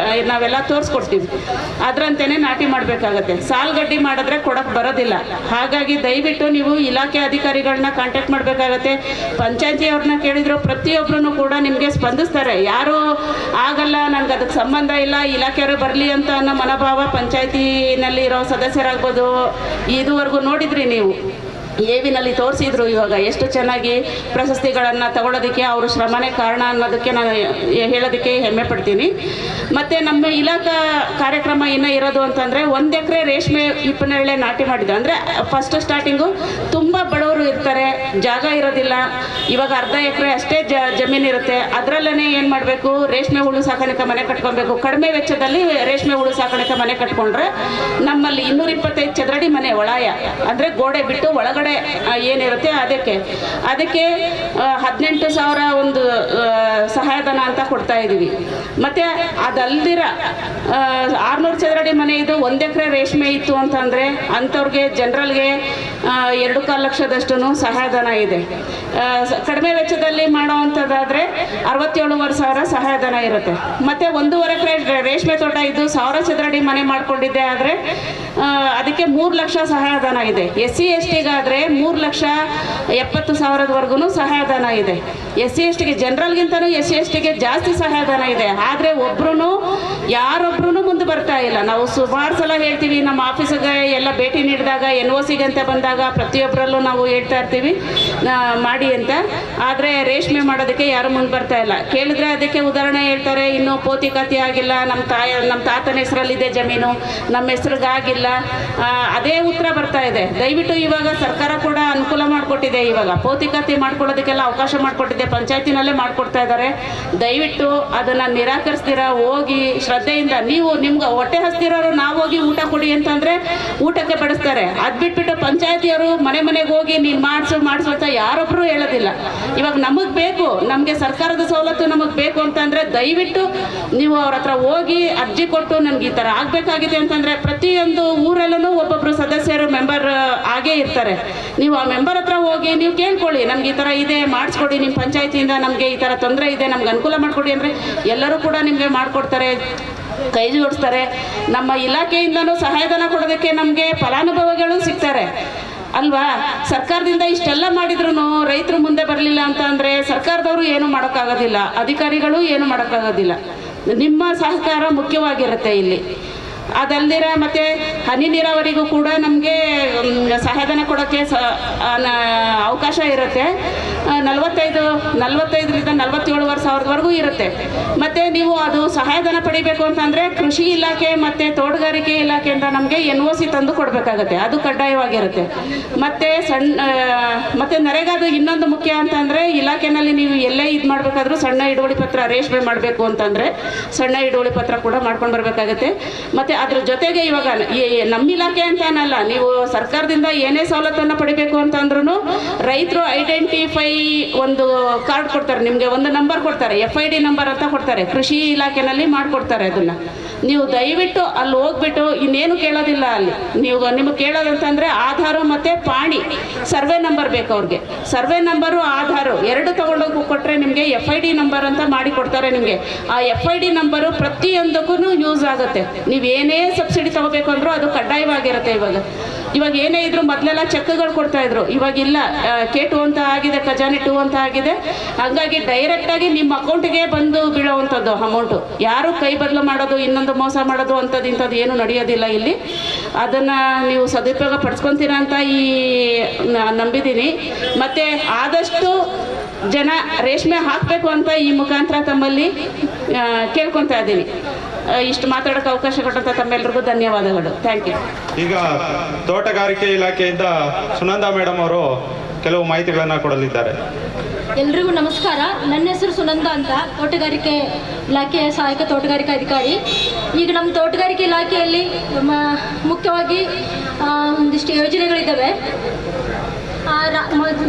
ನಾವೆಲ್ಲ ತೋರಿಸ್ಕೊಡ್ತೀವಿ. ಅದರಂತೆಯೇ ನಾಟಿ ಮಾಡಬೇಕಾಗತ್ತೆ. ಸಾಲ್ಗಡ್ಡಿ ಮಾಡಿದ್ರೆ ಕೊಡೋಕ್ಕೆ ಬರೋದಿಲ್ಲ. ಹಾಗಾಗಿ ದಯವಿಟ್ಟು ನೀವು ಇಲಾಖೆ ಅಧಿಕಾರಿಗಳನ್ನ ಕಾಂಟ್ಯಾಕ್ಟ್ ಮಾಡಬೇಕಾಗತ್ತೆ. ಪಂಚಾಯತಿಯವ್ರನ್ನ ಕೇಳಿದ್ರು ಪ್ರತಿಯೊಬ್ಬರೂ ಕೂಡ ನಿಮಗೆ ಸ್ಪಂದಿಸ್ತಾರೆ. ಯಾರು ಆಗಲ್ಲ, ನನಗೆ ಅದಕ್ಕೆ ಸಂಬಂಧ ಇಲ್ಲ, ಇಲಾಖೆಯವರು ಬರಲಿ ಅಂತ ಅನ್ನೋ ಮನೋಭಾವ ಪಂಚಾಯತಿನಲ್ಲಿ ಇರೋ ಸದಸ್ಯರಾಗ್ಬೋದು. ಇದುವರೆಗೂ ನೋಡಿದ್ರಿ ನೀವು ಎವಿನಲ್ಲಿ ತೋರಿಸಿದ್ರು. ಇವಾಗ ಎಷ್ಟು ಚೆನ್ನಾಗಿ ಪ್ರಶಸ್ತಿಗಳನ್ನು ತಗೊಳ್ಳೋದಕ್ಕೆ ಅವರು ಶ್ರಮನೇ ಕಾರಣ ಅನ್ನೋದಕ್ಕೆ ನಾನು ಹೇಳೋದಕ್ಕೆ ಹೆಮ್ಮೆ ಪಡ್ತೀನಿ. ಮತ್ತು ನಮ್ಮ ಇಲಾಖಾ ಕಾರ್ಯಕ್ರಮ ಇನ್ನೂ ಇರೋದು ಅಂತಂದರೆ 1 ಎಕರೆ ರೇಷ್ಮೆ ಹಿಪ್ಪನೇರಳೆ ನಾಟಿ ಮಾಡಿದ್ದು. ಅಂದರೆ ಫಸ್ಟ್ ಸ್ಟಾರ್ಟಿಂಗು ತುಂಬ ಬಡವರು ಇರ್ತಾರೆ, ಜಾಗ ಇರೋದಿಲ್ಲ. ಇವಾಗ ಅರ್ಧ ಎಕರೆ ಅಷ್ಟೇ ಜಮೀನು ಇರುತ್ತೆ. ಅದರಲ್ಲೇ ಏನು ಮಾಡಬೇಕು, ರೇಷ್ಮೆ ಹುಳು ಸಾಕಾಣಿಕೆ ಮನೆ ಕಟ್ಕೊಬೇಕು. ಕಡಿಮೆ ವೆಚ್ಚದಲ್ಲಿ ರೇಷ್ಮೆ ಹುಳು ಸಾಕಾಣಿಕೆ ಮನೆ ಕಟ್ಕೊಂಡ್ರೆ ನಮ್ಮಲ್ಲಿ 225 ಚದರಡಿ ಮನೆ ಒಳಾಯ, ಅಂದರೆ ಗೋಡೆ ಬಿಟ್ಟು ಒಳಗಡೆ ಏನಿರುತ್ತೆ ಅದಕ್ಕೆ 18,000 ಒಂದು ಸಹಾಯಧನ ಅಂತ ಕೊಡ್ತಾ ಇದ್ದೀವಿ. ಮತ್ತು ಅದಲ್ದಿರ 600 ಚದರಡಿ ಮನೆ ಇದು 1 ಎಕರೆ ರೇಷ್ಮೆ ಇತ್ತು ಅಂತಂದರೆ ಅಂಥವ್ರಿಗೆ ಜನರಲ್ಗೆ 2.25 ಲಕ್ಷದಷ್ಟು ಸಹಾಯಧನ ಇದೆ. ಕಡಿಮೆ ವೆಚ್ಚದಲ್ಲಿ ಮಾಡೋವಂಥದ್ದಾದರೆ 67,500 ಸಹಾಯಧನ ಇರುತ್ತೆ. ಮತ್ತು 1.5 ಎಕರೆ ರೇಷ್ಮೆ ತೋಟ ಇದ್ದು 1000 ಚದರಡಿ ಮನೆ ಮಾಡ್ಕೊಂಡಿದ್ದೆ ಆದರೆ ಅದಕ್ಕೆ 3 ಲಕ್ಷ ಸಹಾಯಧನ ಇದೆ. SC STಗಾದರೆ 3,70,000ವರೆಗೂ ಸಹಾಯಧನ ಇದೆ. SC STಗೆ ಜನರಲ್ಗಿಂತಲೂ SC STಗೆ ಜಾಸ್ತಿ ಸಹಾಯಧನ ಇದೆ. ಆದರೆ ಯಾರೊಬ್ಬರೂ ಮುಂದೆ ಬರ್ತಾ ಇಲ್ಲ. ನಾವು ಸುಮಾರು ಸಲ ಹೇಳ್ತೀವಿ, ನಮ್ಮ ಆಫೀಸಿಗೆ ಎಲ್ಲ ಭೇಟಿ ನೀಡಿದಾಗ NOCಗೆ ಅಂತ ಬಂದಾಗ ಪ್ರತಿಯೊಬ್ಬರಲ್ಲೂ ನಾವು ಹೇಳ್ತಾ ಇರ್ತೀವಿ ಮಾಡಿ ಅಂತ. ಆದರೆ ರೇಷ್ಮೆ ಮಾಡೋದಕ್ಕೆ ಯಾರು ಮುಂದೆ ಬರ್ತಾ ಇಲ್ಲ. ಕೇಳಿದ್ರೆ ಅದಕ್ಕೆ ಉದಾಹರಣೆ ಹೇಳ್ತಾರೆ, ಇನ್ನೂ ಪೋತಿಕತೆ ಆಗಿಲ್ಲ, ನಮ್ಮ ತಾತನ ಹೆಸರಲ್ಲಿದೆ ಜಮೀನು, ನಮ್ಮ ಹೆಸ್ರಿಗಾಗಿಲ್ಲ. ಅದೇ ಉತ್ತರ ಬರ್ತಾ ಇದೆ. ದಯವಿಟ್ಟು ಇವಾಗ ಸರ್ಕಾರ ಕೂಡ ಅನುಕೂಲ ಮಾಡಿಕೊಟ್ಟಿದೆ. ಇವಾಗ ಪೋತಿಕತೆ ಮಾಡ್ಕೊಳ್ಳೋದಕ್ಕೆಲ್ಲ ಅವಕಾಶ ಮಾಡಿಕೊಟ್ಟಿದೆ, ಪಂಚಾಯತಿನಲ್ಲೇ ಮಾಡಿಕೊಡ್ತಾ ಇದ್ದಾರೆ. ದಯವಿಟ್ಟು ಅದನ್ನು ನಿರಾಕರಿಸ್ತೀರಾ, ಹೋಗಿ ಶ್ರದ್ಧೆಯಿಂದ ನಿಮ್ಗೆ ಹೊಟ್ಟೆ ಹಸ್ತಿರೋರು ನಾವು ಹೋಗಿ ಊಟ ಕೊಡಿ ಅಂತಂದರೆ ಊಟಕ್ಕೆ ಬಡಿಸ್ತಾರೆ. ಅದು ಬಿಟ್ಬಿಟ್ಟು ಪಂಚಾಯತಿಯವರು ಮನೆಗೆ ಹೋಗಿ ನೀನು ಮಾಡಿಸು ಅಂತ ಯಾರೊಬ್ಬರು ಹೇಳೋದಿಲ್ಲ. ಇವಾಗ ನಮಗೆ ಬೇಕು, ನಮಗೆ ಸರ್ಕಾರದ ಸವಲತ್ತು ನಮಗೆ ಬೇಕು ಅಂತಂದರೆ ದಯವಿಟ್ಟು ನೀವು ಅವ್ರ ಹತ್ರ ಹೋಗಿ ಅರ್ಜಿ ಕೊಟ್ಟು ನನಗೆ ಈ ಥರ ಆಗಬೇಕಾಗಿದೆ ಅಂತಂದರೆ ಪ್ರತಿಯೊಂದು ಊರಲ್ಲೂ ಒಬ್ಬೊಬ್ಬರು ಸದಸ್ಯರು ಮೆಂಬರ್ ಆಗೇ ಇರ್ತಾರೆ. ನೀವು ಆ ಮೆಂಬರ್ ಹತ್ರ ಹೋಗಿ ನೀವು ಕೇಳ್ಕೊಳ್ಳಿ, ನಮ್ಗೆ ಈ ಥರ ಇದೆ ಮಾಡಿಸ್ಕೊಡಿ, ನಿಮ್ಮ ಪಂಚಾಯತಿಯಿಂದ ನಮಗೆ ಈ ಥರ ತೊಂದರೆ ಇದೆ, ನಮ್ಗೆ ಅನುಕೂಲ ಮಾಡಿಕೊಡಿ ಅಂದರೆ ಎಲ್ಲರೂ ಕೂಡ ನಿಮಗೆ ಮಾಡಿಕೊಡ್ತಾರೆ, ಕೈ ಜೋಡಿಸ್ತಾರೆ. ನಮ್ಮ ಇಲಾಖೆಯಿಂದನೂ ಸಹಾಯಧನ ಕೊಡೋದಕ್ಕೆ ನಮಗೆ ಫಲಾನುಭವಿಗಳು ಸಿಗ್ತಾರೆ ಅಲ್ವಾ. ಸರ್ಕಾರದಿಂದ ಇಷ್ಟೆಲ್ಲ ಮಾಡಿದ್ರು ರೈತರು ಮುಂದೆ ಬರಲಿಲ್ಲ ಅಂತ ಅಂದರೆ ಸರ್ಕಾರದವರು ಏನು ಮಾಡೋಕ್ಕಾಗೋದಿಲ್ಲ, ಅಧಿಕಾರಿಗಳು ಏನು ಮಾಡೋಕ್ಕಾಗೋದಿಲ್ಲ. ನಿಮ್ಮ ಸಹಕಾರ ಮುಖ್ಯವಾಗಿರುತ್ತೆ ಇಲ್ಲಿ. ಅದಲ್ದಿರ ಮತ್ತು ಹನಿ ನೀರಾವರಿಗೂ ಕೂಡ ನಮಗೆ ಸಹಾಯಧನ ಕೊಡೋಕ್ಕೆ ಅವಕಾಶ ಇರುತ್ತೆ. 45,000ರಿಂದ 47,500ವರೆಗೂ ಇರುತ್ತೆ. ಮತ್ತು ನೀವು ಅದು ಸಹಾಯಧನ ಪಡಿಬೇಕು ಅಂತಂದರೆ ಕೃಷಿ ಇಲಾಖೆ ಮತ್ತು ತೋಟಗಾರಿಕೆ ಇಲಾಖೆಯಿಂದ ನಮಗೆ NOC ತಂದು ಕೊಡಬೇಕಾಗತ್ತೆ, ಅದು ಕಡ್ಡಾಯವಾಗಿರುತ್ತೆ. ಮತ್ತು ನರೇಗಾದು ಇನ್ನೊಂದು ಮುಖ್ಯ ಅಂತಂದರೆ ಇಲಾಖೆನಲ್ಲಿ ನೀವು ಎಲ್ಲೇ ಇದು ಮಾಡಬೇಕಾದ್ರೂ ಸಣ್ಣ ಹಿಡುವಳಿ ಪತ್ರ ರೇಷ್ಮೆ ಮಾಡಬೇಕು ಅಂತಂದರೆ ಸಣ್ಣ ಹಿಡುವಳಿ ಪತ್ರ ಕೂಡ ಮಾಡ್ಕೊಂಡು ಬರಬೇಕಾಗತ್ತೆ. ಮತ್ತು ಅದ್ರ ಜೊತೆಗೆ ಇವಾಗ ನಮ್ಮ ಇಲಾಖೆ ಅಂತಾನಲ್ಲ, ನೀವು ಸರ್ಕಾರದಿಂದ ಏನೇ ಸವಲತ್ತನ್ನು ಪಡಿಬೇಕು ಅಂತಂದ್ರೂ ರೈತರು ಐಡೆಂಟಿಫೈ ಒಂದು ಕಾರ್ಡ್ ಕೊಡ್ತಾರೆ, ನಿಮಗೆ ಒಂದು ನಂಬರ್ ಕೊಡ್ತಾರೆ, FID ನಂಬರ್ ಅಂತ ಕೊಡ್ತಾರೆ, ಕೃಷಿ ಇಲಾಖೆನಲ್ಲಿ ಮಾಡಿಕೊಡ್ತಾರೆ. ಅದನ್ನು ನೀವು ದಯವಿಟ್ಟು ಅಲ್ಲಿ ಹೋಗ್ಬಿಟ್ಟು ಇನ್ನೇನು ಕೇಳೋದಿಲ್ಲ. ಅಲ್ಲಿ ನಿಮಗೆ ಕೇಳೋದಂತಂದರೆ ಆಧಾರು ಮತ್ತು ಪಾಣಿ ಸರ್ವೆ ನಂಬರ್ ಬೇಕು ಅವ್ರಿಗೆ. ಸರ್ವೆ ನಂಬರು ಆಧಾರು ಎರಡು ತೊಗೊಂಡೋಗಿ ಕೊಟ್ಟರೆ ನಿಮಗೆ FID ನಂಬರ್ ಅಂತ ಮಾಡಿ ಕೊಡ್ತಾರೆ. ನಿಮಗೆ ಆ FID ನಂಬರು ಪ್ರತಿಯೊಂದಕ್ಕೂ ಯೂಸ್ ಆಗುತ್ತೆ. ನೀವು ಏನೇ ಸಬ್ಸಿಡಿ ತೊಗೋಬೇಕು ಅಂದರೂ ಅದು ಕಡ್ಡಾಯವಾಗಿರುತ್ತೆ. ಇವಾಗ ಏನೇ ಇದ್ರು ಮೊದಲೆಲ್ಲ ಚೆಕ್ಗಳು ಕೊಡ್ತಾಯಿದ್ರು, ಇವಾಗಿಲ್ಲ. K2 ಅಂತ ಆಗಿದೆ, ಖಜಾನೆ 2 ಅಂತ ಆಗಿದೆ. ಹಾಗಾಗಿ ಡೈರೆಕ್ಟಾಗಿ ನಿಮ್ಮ ಅಕೌಂಟಿಗೆ ಬಂದು ಬೀಳೋವಂಥದ್ದು ಅಮೌಂಟು. ಯಾರು ಕೈ ಬದಲು ಮಾಡೋದು, ಇನ್ನೊಂದು ಮೋಸ ಮಾಡೋದು ಅಂಥದ್ದು ಇಂಥದ್ದು ಏನೂ ನಡೆಯೋದಿಲ್ಲ ಇಲ್ಲಿ. ಅದನ್ನು ನೀವು ಸದುಪಯೋಗ ಪಡಿಸ್ಕೊತೀರ ಅಂತ ನಂಬಿದ್ದೀನಿ. ಮತ್ತು ಆದಷ್ಟು ಜನ ರೇಷ್ಮೆ ಹಾಕಬೇಕು ಅಂತ ಈ ಮುಖಾಂತರ ತಮ್ಮಲ್ಲಿ ಕೇಳ್ಕೊತಾ ಇದ್ದೀನಿ. ಇಷ್ಟು ಮಾತಾಡೋಕ್ಕೆ ಅವಕಾಶ ಕೊಟ್ಟಂತ ತಮ್ಮೆಲ್ಲರಿಗೂ ಧನ್ಯವಾದಗಳು. Thank you. ಈಗ ತೋಟಗಾರಿಕೆ ಇಲಾಖೆಯಿಂದ ಸುನಂದಾ ಮೇಡಮ್ ಅವರು ಕೆಲವು ಮಾಹಿತಿಗಳನ್ನು ಕೊಡಲಿದ್ದಾರೆ. ಎಲ್ರಿಗೂ ನಮಸ್ಕಾರ. ನನ್ನ ಹೆಸರು ಸುನಂದಾ ಅಂತ, ತೋಟಗಾರಿಕೆ ಇಲಾಖೆಯ ಸಹಾಯಕ ತೋಟಗಾರಿಕಾ ಅಧಿಕಾರಿ. ಈಗ ನಮ್ಮ ತೋಟಗಾರಿಕೆ ಇಲಾಖೆಯಲ್ಲಿ ಮುಖ್ಯವಾಗಿ ಒಂದಿಷ್ಟು ಯೋಜನೆಗಳಿದ್ದಾವೆ.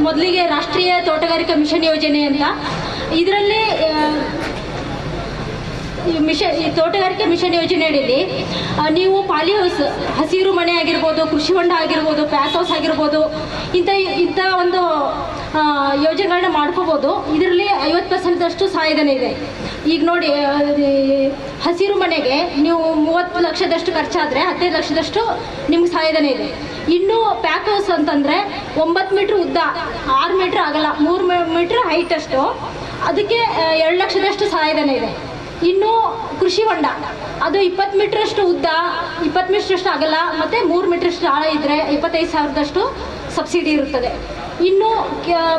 ಮೊದಲಿಗೆ ರಾಷ್ಟ್ರೀಯ ತೋಟಗಾರಿಕಾ ಮಿಷನ್ ಯೋಜನೆ ಅಂತ, ಇದರಲ್ಲಿ ಈ ತೋಟಗಾರಿಕೆ ಮಿಷನ್ ಯೋಜನೆ ಅಡಿಯಲ್ಲಿ ನೀವು ಪಾಲಿ ಹೌಸ್, ಹಸಿರು ಮನೆ ಆಗಿರ್ಬೋದು, ಕೃಷಿ ಹೊಂಡ ಆಗಿರ್ಬೋದು, ಪ್ಯಾಕ್ ಹೌಸ್ ಆಗಿರ್ಬೋದು, ಇಂಥ ಒಂದು ಯೋಜನೆಗಳನ್ನ ಮಾಡ್ಕೋಬೋದು. ಇದರಲ್ಲಿ 50% ಸಹಾಯಧನ ಇದೆ. ಈಗ ನೋಡಿ, ಹಸಿರು ಮನೆಗೆ ನೀವು 30 ಲಕ್ಷದಷ್ಟು ಖರ್ಚಾದರೆ 15 ಲಕ್ಷದಷ್ಟು ನಿಮ್ಗೆ ಸಹಾಯಧನ ಇದೆ. ಇನ್ನು ಪ್ಯಾಕ್ ಹೌಸ್ ಅಂತಂದರೆ 9 ಮೀಟ್ರ್ ಉದ್ದ, 6 ಮೀಟ್ರ್ ಆಗಲ್ಲ, 3 ಮೀಟ್ರ್ ಹೈಟ್ ಅಷ್ಟು, ಅದಕ್ಕೆ 2 ಲಕ್ಷದಷ್ಟು ಸಹಾಯಧನ ಇದೆ. ಇನ್ನು ಕೃಷಿ ಹೊಂಡ ಅದು 20 ಮೀಟ್ರಷ್ಟು ಉದ್ದ, 20 ಮೀಟ್ರಷ್ಟು ಅಗಲ ಮತ್ತು 3 ಮೀಟ್ರಷ್ಟು ಆಳ ಇದ್ದರೆ 25,000ದಷ್ಟು ಸಬ್ಸಿಡಿ ಇರುತ್ತದೆ. ಇನ್ನು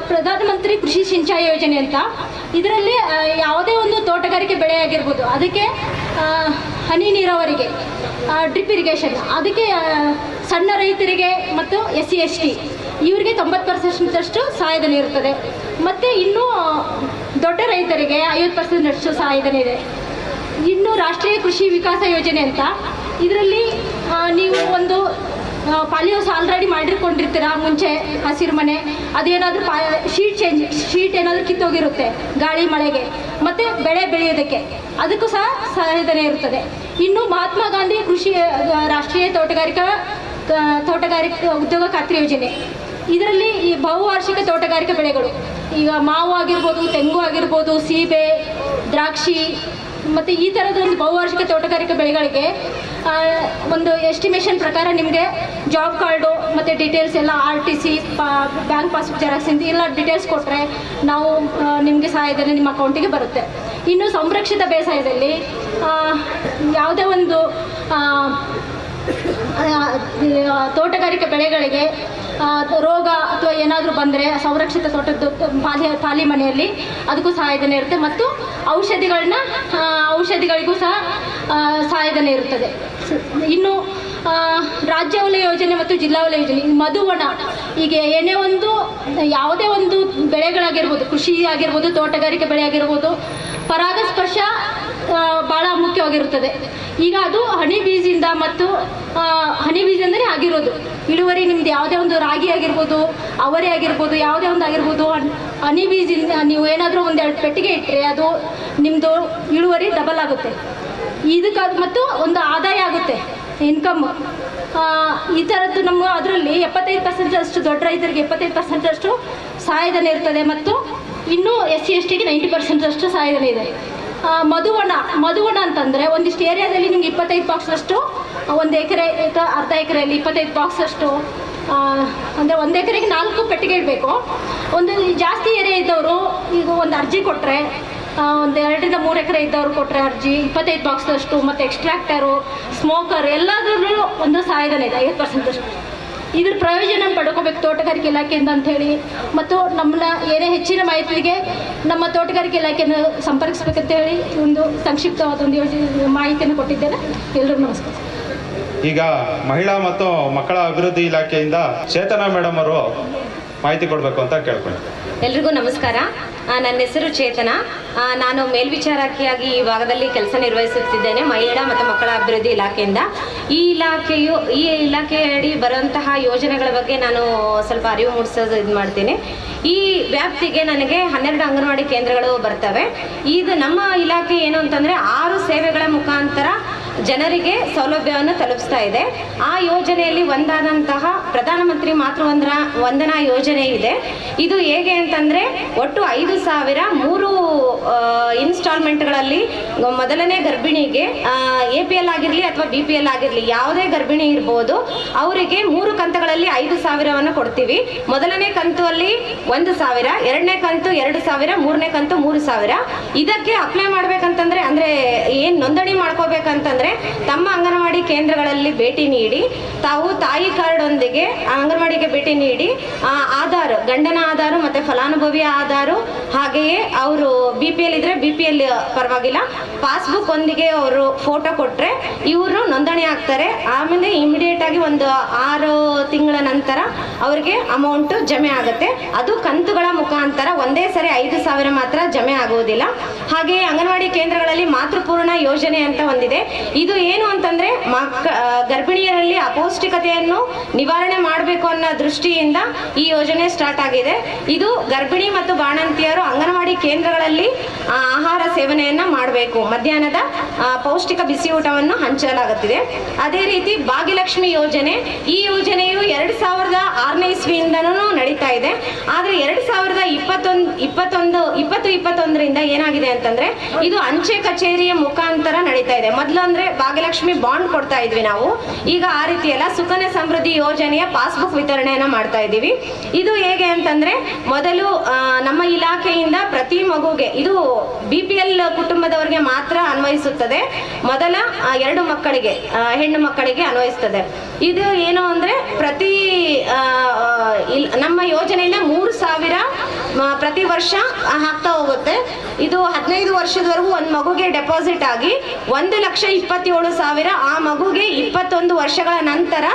ಪ್ರಧಾನಮಂತ್ರಿ ಕೃಷಿ ಸಿಂಚಾಯಿ ಯೋಜನೆ ಅಂತ, ಇದರಲ್ಲಿ ಯಾವುದೇ ಒಂದು ತೋಟಗಾರಿಕೆ ಬೆಳೆ ಆಗಿರ್ಬೋದು, ಅದಕ್ಕೆ ಹನಿ ನೀರಾವರಿಗೆ, ಡ್ರಿಪ್ ಇರಿಗೇಷನ್, ಅದಕ್ಕೆ ಸಣ್ಣ ರೈತರಿಗೆ ಮತ್ತು SC ST ಇವರಿಗೆ 90%ಅಷ್ಟು ಸಹಾಯಧನ ಇರುತ್ತದೆ. ಮತ್ತು ಇನ್ನೂ ದೊಡ್ಡ ರೈತರಿಗೆ 50%ಅಷ್ಟು ಸಹಾಯಧನ ಇದೆ. ಇನ್ನು ರಾಷ್ಟ್ರೀಯ ಕೃಷಿ ವಿಕಾಸ ಯೋಜನೆ ಅಂತ, ಇದರಲ್ಲಿ ನೀವು ಒಂದು ಪಾಲಿ ಹೌಸ್ ಆಲ್ರೆಡಿ ಮಾಡಿಕೊಂಡಿರ್ತೀರ ಮುಂಚೆ, ಹಸಿರು ಮನೆ, ಅದೇನಾದರೂ ಶೀಟ್ ಏನಾದರೂ ಕಿತ್ತೋಗಿರುತ್ತೆ ಗಾಳಿ ಮಳೆಗೆ, ಮತ್ತು ಬೆಳೆ ಬೆಳೆಯೋದಕ್ಕೆ ಅದಕ್ಕೂ ಸಹ ಸಹಾಯಧನ ಇರುತ್ತದೆ. ಇನ್ನು ಮಹಾತ್ಮ ಗಾಂಧಿ ರಾಷ್ಟ್ರೀಯ ತೋಟಗಾರಿಕಾ ಉದ್ಯೋಗ ಖಾತ್ರಿ ಯೋಜನೆ, ಇದರಲ್ಲಿ ಈ ಬಹುವಾರ್ಷಿಕ ತೋಟಗಾರಿಕಾ ಬೆಳೆಗಳು, ಈಗ ಮಾವು ಆಗಿರ್ಬೋದು, ತೆಂಗು ಆಗಿರ್ಬೋದು, ಸೀಬೆ, ದ್ರಾಕ್ಷಿ ಮತ್ತು ಈ ಥರದ ಒಂದು ಬಹುವಾರ್ಷಿಕ ತೋಟಗಾರಿಕಾ ಬೆಳೆಗಳಿಗೆ ಒಂದು ಎಸ್ಟಿಮೇಷನ್ ಪ್ರಕಾರ ನಿಮಗೆ ಜಾಬ್ ಕಾರ್ಡು ಮತ್ತು ಡೀಟೇಲ್ಸ್ ಎಲ್ಲ RTC, ಬ್ಯಾಂಕ್ ಪಾಸ್ಬುಕ್ ಜೆರಾಕ್ಸ್ ಎಲ್ಲ ಡೀಟೇಲ್ಸ್ ಕೊಟ್ಟರೆ ನಾವು ನಿಮಗೆ ಸಹಾಯಧನ ನಿಮ್ಮ ಅಕೌಂಟಿಗೆ ಬರುತ್ತೆ. ಇನ್ನು ಸಂರಕ್ಷಿತ ಬೇಸಾಯದಲ್ಲಿ ಯಾವುದೇ ಒಂದು ತೋಟಗಾರಿಕೆ ಬೆಳೆಗಳಿಗೆ ರೋಗ ಅಥವಾ ಏನಾದರೂ ಬಂದರೆ ಸಂರಕ್ಷಿತ ತೋಟದ ಪಾಲಿ ಮನೆಯಲ್ಲಿ ಅದಕ್ಕೂ ಸಹಾಯಧನ ಇರುತ್ತೆ. ಮತ್ತು ಔಷಧಿಗಳಿಗೂ ಸಹ ಸಹಾಯಧನ ಇರುತ್ತದೆ. ಇನ್ನು ರಾಜ್ಯ ವಲಯ ಯೋಜನೆ ಮತ್ತು ಜಿಲ್ಲಾ ವಲಯ ಯೋಜನೆ, ಮಧುವನ, ಈಗ ಏನೇ ಒಂದು ಯಾವುದೇ ಒಂದು ಬೆಳೆಗಳಾಗಿರ್ಬೋದು, ಕೃಷಿ ಆಗಿರ್ಬೋದು, ತೋಟಗಾರಿಕೆ ಬೆಳೆ ಆಗಿರ್ಬೋದು, ಪರಾಗಸ್ಪರ್ಶ ಭಾಳ ಮುಖ್ಯವಾಗಿರುತ್ತದೆ. ಈಗ ಅದು ಹನಿ ಬೀಜದಿಂದ ಮತ್ತು ಹನಿ ಬೀಜದಿಂದಲೇ ಆಗಿರೋದು. ಇಳುವರಿ ನಿಮ್ದು ಯಾವುದೇ ಒಂದು ರಾಗಿ ಆಗಿರ್ಬೋದು, ಅವರೆ ಆಗಿರ್ಬೋದು, ಯಾವುದೇ ಒಂದು ಆಗಿರ್ಬೋದು, ಹನಿ ಬೀಜದಿಂದ ನೀವು ಏನಾದರೂ 1-2 ಪೆಟ್ಟಿಗೆ ಇಟ್ಟರೆ ಅದು ನಿಮ್ಮದು ಇಳುವರಿ ಡಬಲ್ ಆಗುತ್ತೆ. ಇದಕ್ಕೆ ಮತ್ತು ಒಂದು ಆದಾಯ ಆಗುತ್ತೆ, ಇನ್ಕಮ್. ಈ ಥರದ್ದು ನಮ್ಮ ಅದರಲ್ಲಿ 75% ದೊಡ್ಡ ರೈತರಿಗೆ 75% ಸಹಾಯಧನ ಇರ್ತದೆ. ಮತ್ತು ಇನ್ನೂ SC STಗೆ 90% ಸಹಾಯಧನ ಇದೆ. ಮಧುವನ ಅಂತಂದರೆ ಒಂದಿಷ್ಟು ಏರಿಯಾದಲ್ಲಿ ನಿಮ್ಗೆ 25 ಬಾಕ್ಸಷ್ಟು, 1 ಎಕರೆ ಅರ್ಧ ಎಕರೆಯಲ್ಲಿ 25 ಬಾಕ್ಸಷ್ಟು, ಅಂದರೆ 1 ಎಕರೆಗೆ 4 ಪೆಟ್ಟಿಗೆ ಇಡಬೇಕು. ಒಂದು ಜಾಸ್ತಿ ಏರಿಯಾ ಇದ್ದವರು ಈಗ ಒಂದು ಅರ್ಜಿ ಕೊಟ್ಟರೆ, ಒಂದು 2-3 ಎಕರೆ ಇದ್ದವ್ರು ಕೊಟ್ಟರೆ ಅರ್ಜಿ 25 ಬಾಕ್ಸಷ್ಟು, ಮತ್ತು ಎಕ್ಸ್ಟ್ರಾಕ್ಟರು, ಸ್ಮೋಕರ್ ಎಲ್ಲದರಲ್ಲೂ ಒಂದು ಸಹಾಯಧನ ಇದೆ 50%. ಇದ್ರ ಪ್ರಯೋಜನ ಪಡ್ಕೋಬೇಕು ತೋಟಗಾರಿಕೆ ಇಲಾಖೆಯಿಂದ ಅಂಥೇಳಿ. ಮತ್ತು ನಮ್ಮನ್ನ ಏನೇ ಹೆಚ್ಚಿನ ಮಾಹಿತಿಗೆ ನಮ್ಮ ತೋಟಗಾರಿಕೆ ಇಲಾಖೆಯನ್ನು ಸಂಪರ್ಕಿಸಬೇಕಂತ ಹೇಳಿ ಒಂದು ಸಂಕ್ಷಿಪ್ತವಾದ ಒಂದು ಮಾಹಿತಿಯನ್ನು ಕೊಟ್ಟಿದ್ದೇನೆ. ಎಲ್ಲರಿಗೂ ನಮಸ್ಕಾರ. ಈಗ ಮಹಿಳಾ ಮತ್ತು ಮಕ್ಕಳ ಅಭಿವೃದ್ಧಿ ಇಲಾಖೆಯಿಂದ ಚೇತನಾ ಮೇಡಮ್ ಅವರು ಮಾಹಿತಿ ಕೊಡಬೇಕು ಅಂತ ಕೇಳ್ಕೊಂಡು. ಎಲ್ರಿಗೂ ನಮಸ್ಕಾರ. ನನ್ನ ಹೆಸರು ಚೇತನಾ. ನಾನು ಮೇಲ್ವಿಚಾರಕಿಯಾಗಿ ಈ ಭಾಗದಲ್ಲಿ ಕೆಲಸ ನಿರ್ವಹಿಸುತ್ತಿದ್ದೇನೆ ಮಹಿಳಾ ಮತ್ತು ಮಕ್ಕಳ ಅಭಿವೃದ್ಧಿ ಇಲಾಖೆಯಿಂದ. ಈ ಇಲಾಖೆಯಡಿ ಬರುವಂತಹ ಯೋಜನೆಗಳ ಬಗ್ಗೆ ನಾನು ಸ್ವಲ್ಪ ಅರಿವು ಮೂಡಿಸೋದು ಇದು ಮಾಡ್ತೀನಿ. ಈ ವ್ಯಾಪ್ತಿಗೆ ನನಗೆ 12 ಅಂಗನವಾಡಿ ಕೇಂದ್ರಗಳು ಬರ್ತವೆ. ಇದು ನಮ್ಮ ಇಲಾಖೆ ಏನು ಅಂತಂದರೆ 6 ಸೇವೆಗಳ ಮುಖಾಂತರ ಜನರಿಗೆ ಸೌಲಭ್ಯವನ್ನು ತಲುಪಿಸ್ತಾ ಇದೆ. ಆ ಯೋಜನೆಯಲ್ಲಿ ಒಂದಾದಂತಹ ಪ್ರಧಾನಮಂತ್ರಿ ವಂದನಾ ಯೋಜನೆ ಇದೆ. ಇದು ಹೇಗೆ ಅಂತಂದರೆ ಒಟ್ಟು 5,000 3 ಇನ್ಸ್ಟಾಲ್ಮೆಂಟ್ಗಳಲ್ಲಿ ಮೊದಲನೇ ಗರ್ಭಿಣಿಗೆ APL ಆಗಿರಲಿ ಅಥವಾ BPL ಆಗಿರಲಿ ಯಾವುದೇ ಗರ್ಭಿಣಿ ಇರ್ಬೋದು, ಅವರಿಗೆ 3 ಕಂತುಗಳಲ್ಲಿ 5,000ವನ್ನು ಕೊಡ್ತೀವಿ. ಮೊದಲನೇ ಕಂತುವಲ್ಲಿ 1,000, ಎರಡನೇ ಕಂತು 2,000, ಮೂರನೇ ಕಂತು 3,000. ಇದಕ್ಕೆ ಅಪ್ಲೈ ಮಾಡ್ಬೇಕಂತಂದ್ರೆ ಅಂದರೆ ಏನು ನೋಂದಣಿ ಮಾಡ್ಕೋಬೇಕಂತಂದ್ರೆ ತಮ್ಮ ಅಂಗನವಾಡಿ ಕೇಂದ್ರಗಳಲ್ಲಿ ಭೇಟಿ ನೀಡಿ ತಾವು ತಾಯಿ ಕಾರ್ಡೊಂದಿಗೆ ಅಂಗನವಾಡಿಗೆ ಭೇಟಿ ನೀಡಿ ಆಧಾರ್, ಗಂಡನ ಆಧಾರು ಮತ್ತು ಫಲಾನುಭವಿಯ ಆಧಾರು, ಹಾಗೆಯೇ ಅವರು BPL ಇದ್ರೆ BPL ಪರವಾಗಿಲ್ಲ, ಪಾಸ್ಬುಕ್ ಒಂದಿಗೆ ಅವರು ಫೋಟೋ ಕೊಟ್ಟರೆ ಇವರು ನೋಂದಣಿ ಆಗ್ತಾರೆ. ಆಮೇಲೆ ಇಮಿಡಿಯೇಟ್ ಆಗಿ ಒಂದು 6 ತಿಂಗಳ ನಂತರ ಅವರಿಗೆ ಅಮೌಂಟು ಜಮೆ ಆಗುತ್ತೆ. ಅದು ಕಂತುಗಳ ಮುಖಾಂತರ, ಒಂದೇ ಸರಿ 5,000 ಮಾತ್ರ ಜಮೆ ಆಗುವುದಿಲ್ಲ. ಹಾಗೆಯೇ ಅಂಗನವಾಡಿ ಕೇಂದ್ರಗಳಲ್ಲಿ ಮಾತೃಪೂರ್ಣ ಯೋಜನೆ ಅಂತ ಒಂದಿದೆ. ಇದು ಏನು ಅಂತಂದರೆ ಗರ್ಭಿಣಿಯರಲ್ಲಿ ಅಪೌಷ್ಟಿಕತೆಯನ್ನು ನಿವಾರಣೆ ಮಾಡಬೇಕು ಅನ್ನೋ ದೃಷ್ಟಿಯಿಂದ ಈ ಯೋಜನೆ ಸ್ಟಾರ್ಟ್ ಆಗಿದೆ. ಇದು ಗರ್ಭಿಣಿ ಮತ್ತು ಬಾಣಂತಿಯರು ಅಂಗನವಾಡಿ ಕೇಂದ್ರಗಳಲ್ಲಿ ಆಹಾರ ಸೇವನೆಯನ್ನು ಮಾಡಬೇಕು. ಮಧ್ಯಾಹ್ನದ ಪೌಷ್ಟಿಕ ಬಿಸಿ ಊಟವನ್ನು ಹಂಚಲಾಗುತ್ತಿದೆ. ಅದೇ ರೀತಿ ಭಾಗ್ಯಲಕ್ಷ್ಮಿ ಯೋಜನೆ, ಈ ಯೋಜನೆಯು 2006ನೇ ಇಸ್ವಿಯಿಂದನೂ ನಡೀತಾ ಇದೆ. ಆದರೆ 2021ರಿಂದ ಏನಾಗಿದೆ ಅಂತಂದ್ರೆ ಇದು ಅಂಚೆ ಕಚೇರಿಯ ಮುಖಾಂತರ ನಡೀತಾ ಇದೆ. ಮೊದಲು ಅಂದ್ರೆ ಭಾಗ್ಯಲಕ್ಷ್ಮಿ ಬಾಂಡ್ ಕೊಡ್ತಾ ಇದ್ವಿ ನಾವು, ಈಗ ಆ ರೀತಿ ಎಲ್ಲ ಸುಕನ್ಯಾ ಸಮೃದ್ಧಿ ಯೋಜನೆಯ ಪಾಸ್ಬುಕ್ ವಿತರಣೆಯನ್ನ ಮಾಡ್ತಾ ಇದ್ದೀವಿ. ಇದು ಹೇಗೆ ಅಂತಂದ್ರೆ ಮೊದಲು ನಮ್ಮ ಇಲಾಖೆಯಿಂದ ಪ್ರತಿ ಮಗುಗೆ, ಇದು BPL ಕುಟುಂಬದವರಿಗೆ ಮಾತ್ರ ಅನ್ವಯಿಸುತ್ತದೆ. ಮೊದಲ 2 ಮಕ್ಕಳಿಗೆ, ಹೆಣ್ಣು ಮಕ್ಕಳಿಗೆ ಅನ್ವಯಿಸ್ತದೆ. ಇದು ಏನು ಅಂದ್ರೆ ನಮ್ಮ ಯೋಜನೆಯಿಂದ 3,000 ಪ್ರತಿ ವರ್ಷ ಹಾಕ್ತಾ ಹೋಗುತ್ತೆ. ಇದು 15 ವರ್ಷದವರೆಗೂ ಒಂದು ಮಗುಗೆ ಡೆಪಾಸಿಟ್ ಆಗಿ 1,27,000 ಆ ಮಗುಗೆ 21 ವರ್ಷಗಳ ನಂತರ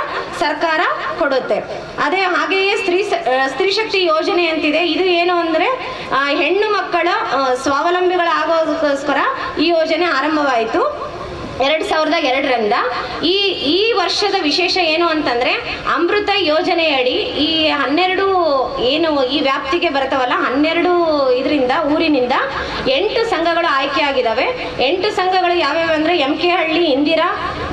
ಸರ್ಕಾರ ಕೊಡುತ್ತೆ. ಅದೇ ಹಾಗೆಯೇ ಸ್ತ್ರೀ ಶಕ್ತಿ ಯೋಜನೆ ಅಂತಿದೆ. ಇದು ಏನು ಅಂದ್ರೆ ಹೆಣ್ಣು ಮಕ್ಕಳ ಸ್ವಾವಲಂಬಿಗಳಾಗೋದಕ್ಕೋಸ್ಕರ ಈ ಯೋಜನೆ ಆರಂಭವಾಯಿತು 2002ರಿಂದ. ಈ ವರ್ಷದ ವಿಶೇಷ ಏನು ಅಂತಂದ್ರೆ ಅಮೃತ ಯೋಜನೆಯಡಿ ಈ 12 ಏನು ಈ ವ್ಯಾಪ್ತಿಗೆ ಬರ್ತಾವಲ್ಲ 12 ಇದರಿಂದ ಊರಿನಿಂದ 8 ಸಂಘಗಳು ಆಯ್ಕೆಯಾಗಿದ್ದಾವೆ. 8 ಸಂಘಗಳು ಯಾವ್ಯಾವ ಅಂದ್ರೆ MK ಹಳ್ಳಿ, ಇಂದಿರಾ,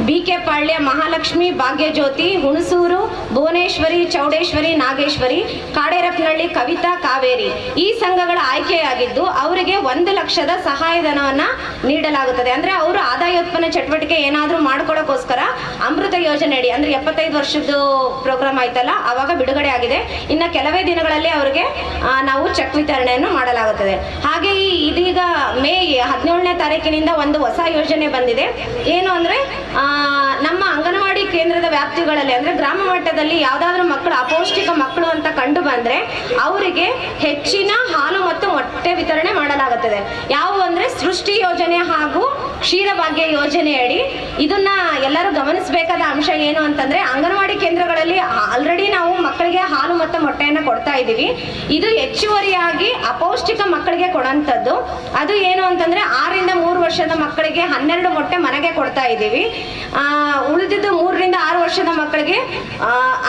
BK ಪಾಳ್ಯ, ಮಹಾಲಕ್ಷ್ಮಿ, ಭಾಗ್ಯಜ್ಯೋತಿ, ಹುಣಸೂರು, ಭುವನೇಶ್ವರಿ, ಚೌಡೇಶ್ವರಿ, ನಾಗೇಶ್ವರಿ, ಕಾಡೇರಪ್ಪನಹಳ್ಳಿ, ಕವಿತಾ, ಕಾವೇರಿ ಈ ಸಂಘಗಳ ಆಯ್ಕೆಯಾಗಿದ್ದು ಅವರಿಗೆ 1 ಲಕ್ಷದ ಸಹಾಯಧನವನ್ನ ನೀಡಲಾಗುತ್ತದೆ. ಅಂದ್ರೆ ಅವರು ಆದಾಯೋತ್ಪನ್ನ ಚಟುವಟಿಕೆ ಏನಾದ್ರೂ ಮಾಡ್ಕೊಳ್ಳೋಕೋಸ್ಕರ ಅಮೃತ ಯೋಜನೆ ಅಡಿ ಅಂದ್ರೆ 75 ವರ್ಷದ ಪ್ರೋಗ್ರಾಮ್ ಆಯ್ತಲ್ಲ ಅವಾಗ ಬಿಡುಗಡೆ ಆಗಿದೆ. ಇನ್ನ ಕೆಲವೇ ದಿನಗಳಲ್ಲಿ ಅವರಿಗೆ ನಾವು ಚೆಕ್ ವಿತರಣೆಯನ್ನು ಮಾಡಲಾಗುತ್ತದೆ. ಹಾಗೆ ಇದೀಗ ಮೇ 17ನೇ ತಾರೀಕಿನಿಂದ ಒಂದು ಹೊಸ ಯೋಜನೆ ಬಂದಿದೆ. ಏನು ಅಂದ್ರೆ ನಮ್ಮ ಅಂಗನವಾಡಿ ಕೇಂದ್ರದ ವ್ಯಾಪ್ತಿಗಳಲ್ಲಿ ಅಂದ್ರೆ ಗ್ರಾಮ ಮಟ್ಟದಲ್ಲಿ ಯಾವ್ದಾದ್ರು ಮಕ್ಕಳು ಅಪೌಷ್ಟಿಕ ಮಕ್ಕಳು ಅಂತ ಕಂಡು ಬಂದ್ರೆ ಅವರಿಗೆ ಹೆಚ್ಚಿನ ಹಾಲು ಮತ್ತು ಮೊಟ್ಟೆ ವಿತರಣೆ ಮಾಡಲಾಗುತ್ತದೆ. ಯಾವುವು ಅಂದ್ರೆ ಸೃಷ್ಟಿ ಯೋಜನೆ ಹಾಗೂ ಕ್ಷೀರಭಾಗ್ಯ ಯೋಜನೆ ಅಡಿ. ಇದನ್ನ ಎಲ್ಲರೂ ಗಮನಿಸಬೇಕಾದ ಅಂಶ ಏನು ಅಂತಂದ್ರೆ ಅಂಗನವಾಡಿ ಕೇಂದ್ರಗಳಲ್ಲಿ ಆಲ್ರೆಡಿ ನಾವು ಮಕ್ಕಳಿಗೆ ಹಾಲು ಮತ್ತು ಮೊಟ್ಟೆಯನ್ನು ಕೊಡ್ತಾ ಇದ್ದೀವಿ. ಇದು ಹೆಚ್ಚುವರಿಯಾಗಿ ಅಪೌಷ್ಟಿಕ ಮಕ್ಕಳಿಗೆ ಕೊಡುವಂಥದ್ದು. ಅದು ಏನು ಅಂತಂದ್ರೆ 6ರಿಂದ 3 ವರ್ಷದ ಮಕ್ಕಳಿಗೆ 12 ಮೊಟ್ಟೆ ಮನೆಗೆ ಕೊಡ್ತಾ ಇದ್ದೀವಿ. ಉಳಿದಿದ್ದು 3ರಿಂದ 6 ವರ್ಷದ ಮಕ್ಕಳಿಗೆ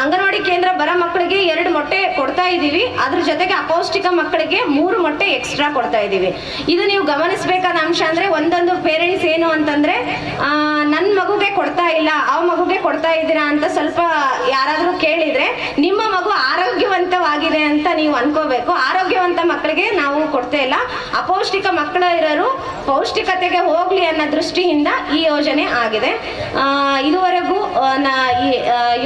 ಅಂಗನವಾಡಿ ಕೇಂದ್ರ ಬರೋ ಮಕ್ಕಳಿಗೆ 2 ಮೊಟ್ಟೆ ಕೊಡ್ತಾ ಇದ್ದೀವಿ. ಅದ್ರ ಜೊತೆಗೆ ಅಪೌಷ್ಟಿಕ ಮಕ್ಕಳಿಗೆ 3 ಮೊಟ್ಟೆ ಎಕ್ಸ್ಟ್ರಾ ಕೊಡ್ತಾ ಇದ್ದೀವಿ. ಇದು ನೀವು ಗಮನಿಸಬೇಕಾದ ಅಂಶ ಅಂದ್ರೆ ಒಂದೊಂದು ಪೇರೆಂಟ್ಸ್ ಏನು ಅಂತಂದ್ರೆ ನನ್ನ ಮಗುಗೆ ಕೊಡ್ತಾ ಇಲ್ಲ, ಆ ಮಗುಗೆ ಕೊಡ್ತಾ ಇದ್ದೀರಾ ಅಂತ ಸ್ವಲ್ಪ ಯಾರಾದ್ರೂ ಕೇಳಿದ್ರೆ ನಿಮ್ಮ ಮಗು ಆರೋಗ್ಯವಂತವಾಗಿದೆ ಅಂತ ನೀವು ಅನ್ಕೋಬೇಕು. ಆರೋಗ್ಯವಂತ ಮಕ್ಕಳಿಗೆ ನಾವು ಕೊಡ್ತಾ ಇಲ್ಲ. ಅಪೌಷ್ಟಿಕ ಮಕ್ಕಳು ಇರೋರು ಪೌಷ್ಟಿಕತೆಗೆ ಹೋಗ್ಲಿ ಅನ್ನೋ ದೃಷ್ಟಿಯಿಂದ ಈ ಯೋಜನೆ ಆಗಿದೆ. ಇದುವರೆಗೂ ಈ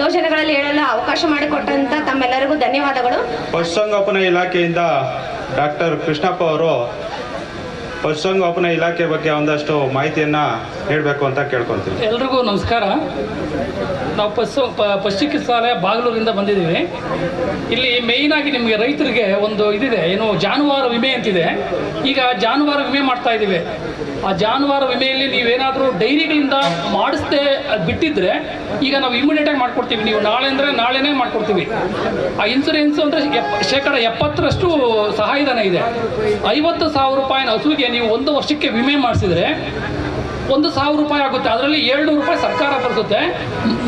ಯೋಜನೆಗಳಲ್ಲಿ ಹೇಳಲು ಅವಕಾಶ ಮಾಡಿಕೊಟ್ಟಂತ ತಮ್ಮೆಲ್ಲರಿಗೂ ಧನ್ಯವಾದಗಳು. ಪಶುಸಂಗೋಪನಾ ಇಲಾಖೆಯಿಂದ ಡಾಕ್ಟರ್ ಕೃಷ್ಣಪ್ಪ ಅವರು ಪಶುಸಂಗೋಪನಾ ಇಲಾಖೆ ಬಗ್ಗೆ ಒಂದಷ್ಟು ಮಾಹಿತಿಯನ್ನ ಹೇಳಬೇಕು ಅಂತ ಕೇಳ್ಕೊಳ್ತೀವಿ. ಎಲ್ರಿಗೂ ನಮಸ್ಕಾರ. ನಾವು ಪಶು ಚಿಕಿತ್ಸಾಲಯ ಬಾಗಲೂರಿಂದ ಬಂದಿದ್ದೀವಿ. ಇಲ್ಲಿ ಮೇಯ್ನ್ ಆಗಿ ನಿಮಗೆ ರೈತರಿಗೆ ಒಂದು ಇದಿದೆ, ಏನು ಜಾನುವಾರು ವಿಮೆ ಅಂತಿದೆ. ಈಗ ಜಾನುವಾರು ವಿಮೆ ಮಾಡ್ತಾ ಇದ್ದೀವಿ. ಆ ಜಾನುವಾರು ವಿಮೆಯಲ್ಲಿ ನೀವೇನಾದರೂ ಡೈರಿಗಳಿಂದ ಮಾಡಿಸದೆ ಬಿಟ್ಟಿದ್ರೆ ಈಗ ನಾವು ಇಮಿಡಿಯೇಟಾಗಿ ಮಾಡ್ಕೊಡ್ತೀವಿ. ನೀವು ನಾಳೆ ಅಂದರೆ ನಾಳೆನೇ ಮಾಡ್ಕೊಡ್ತೀವಿ. ಆ ಇನ್ಸೂರೆನ್ಸು ಅಂದರೆ 70% ಸಹಾಯಧನ ಇದೆ. 50,000 ರೂಪಾಯಿನ ಹಸುವಿಗೆ ನೀವು 1 ವರ್ಷಕ್ಕೆ ವಿಮೆ ಮಾಡಿಸಿದ್ರೆ 1,000 ರೂಪಾಯಿ ಆಗುತ್ತೆ. ಅದರಲ್ಲಿ 700 ರೂಪಾಯಿ ಸರ್ಕಾರ ಬರ್ತದೆ,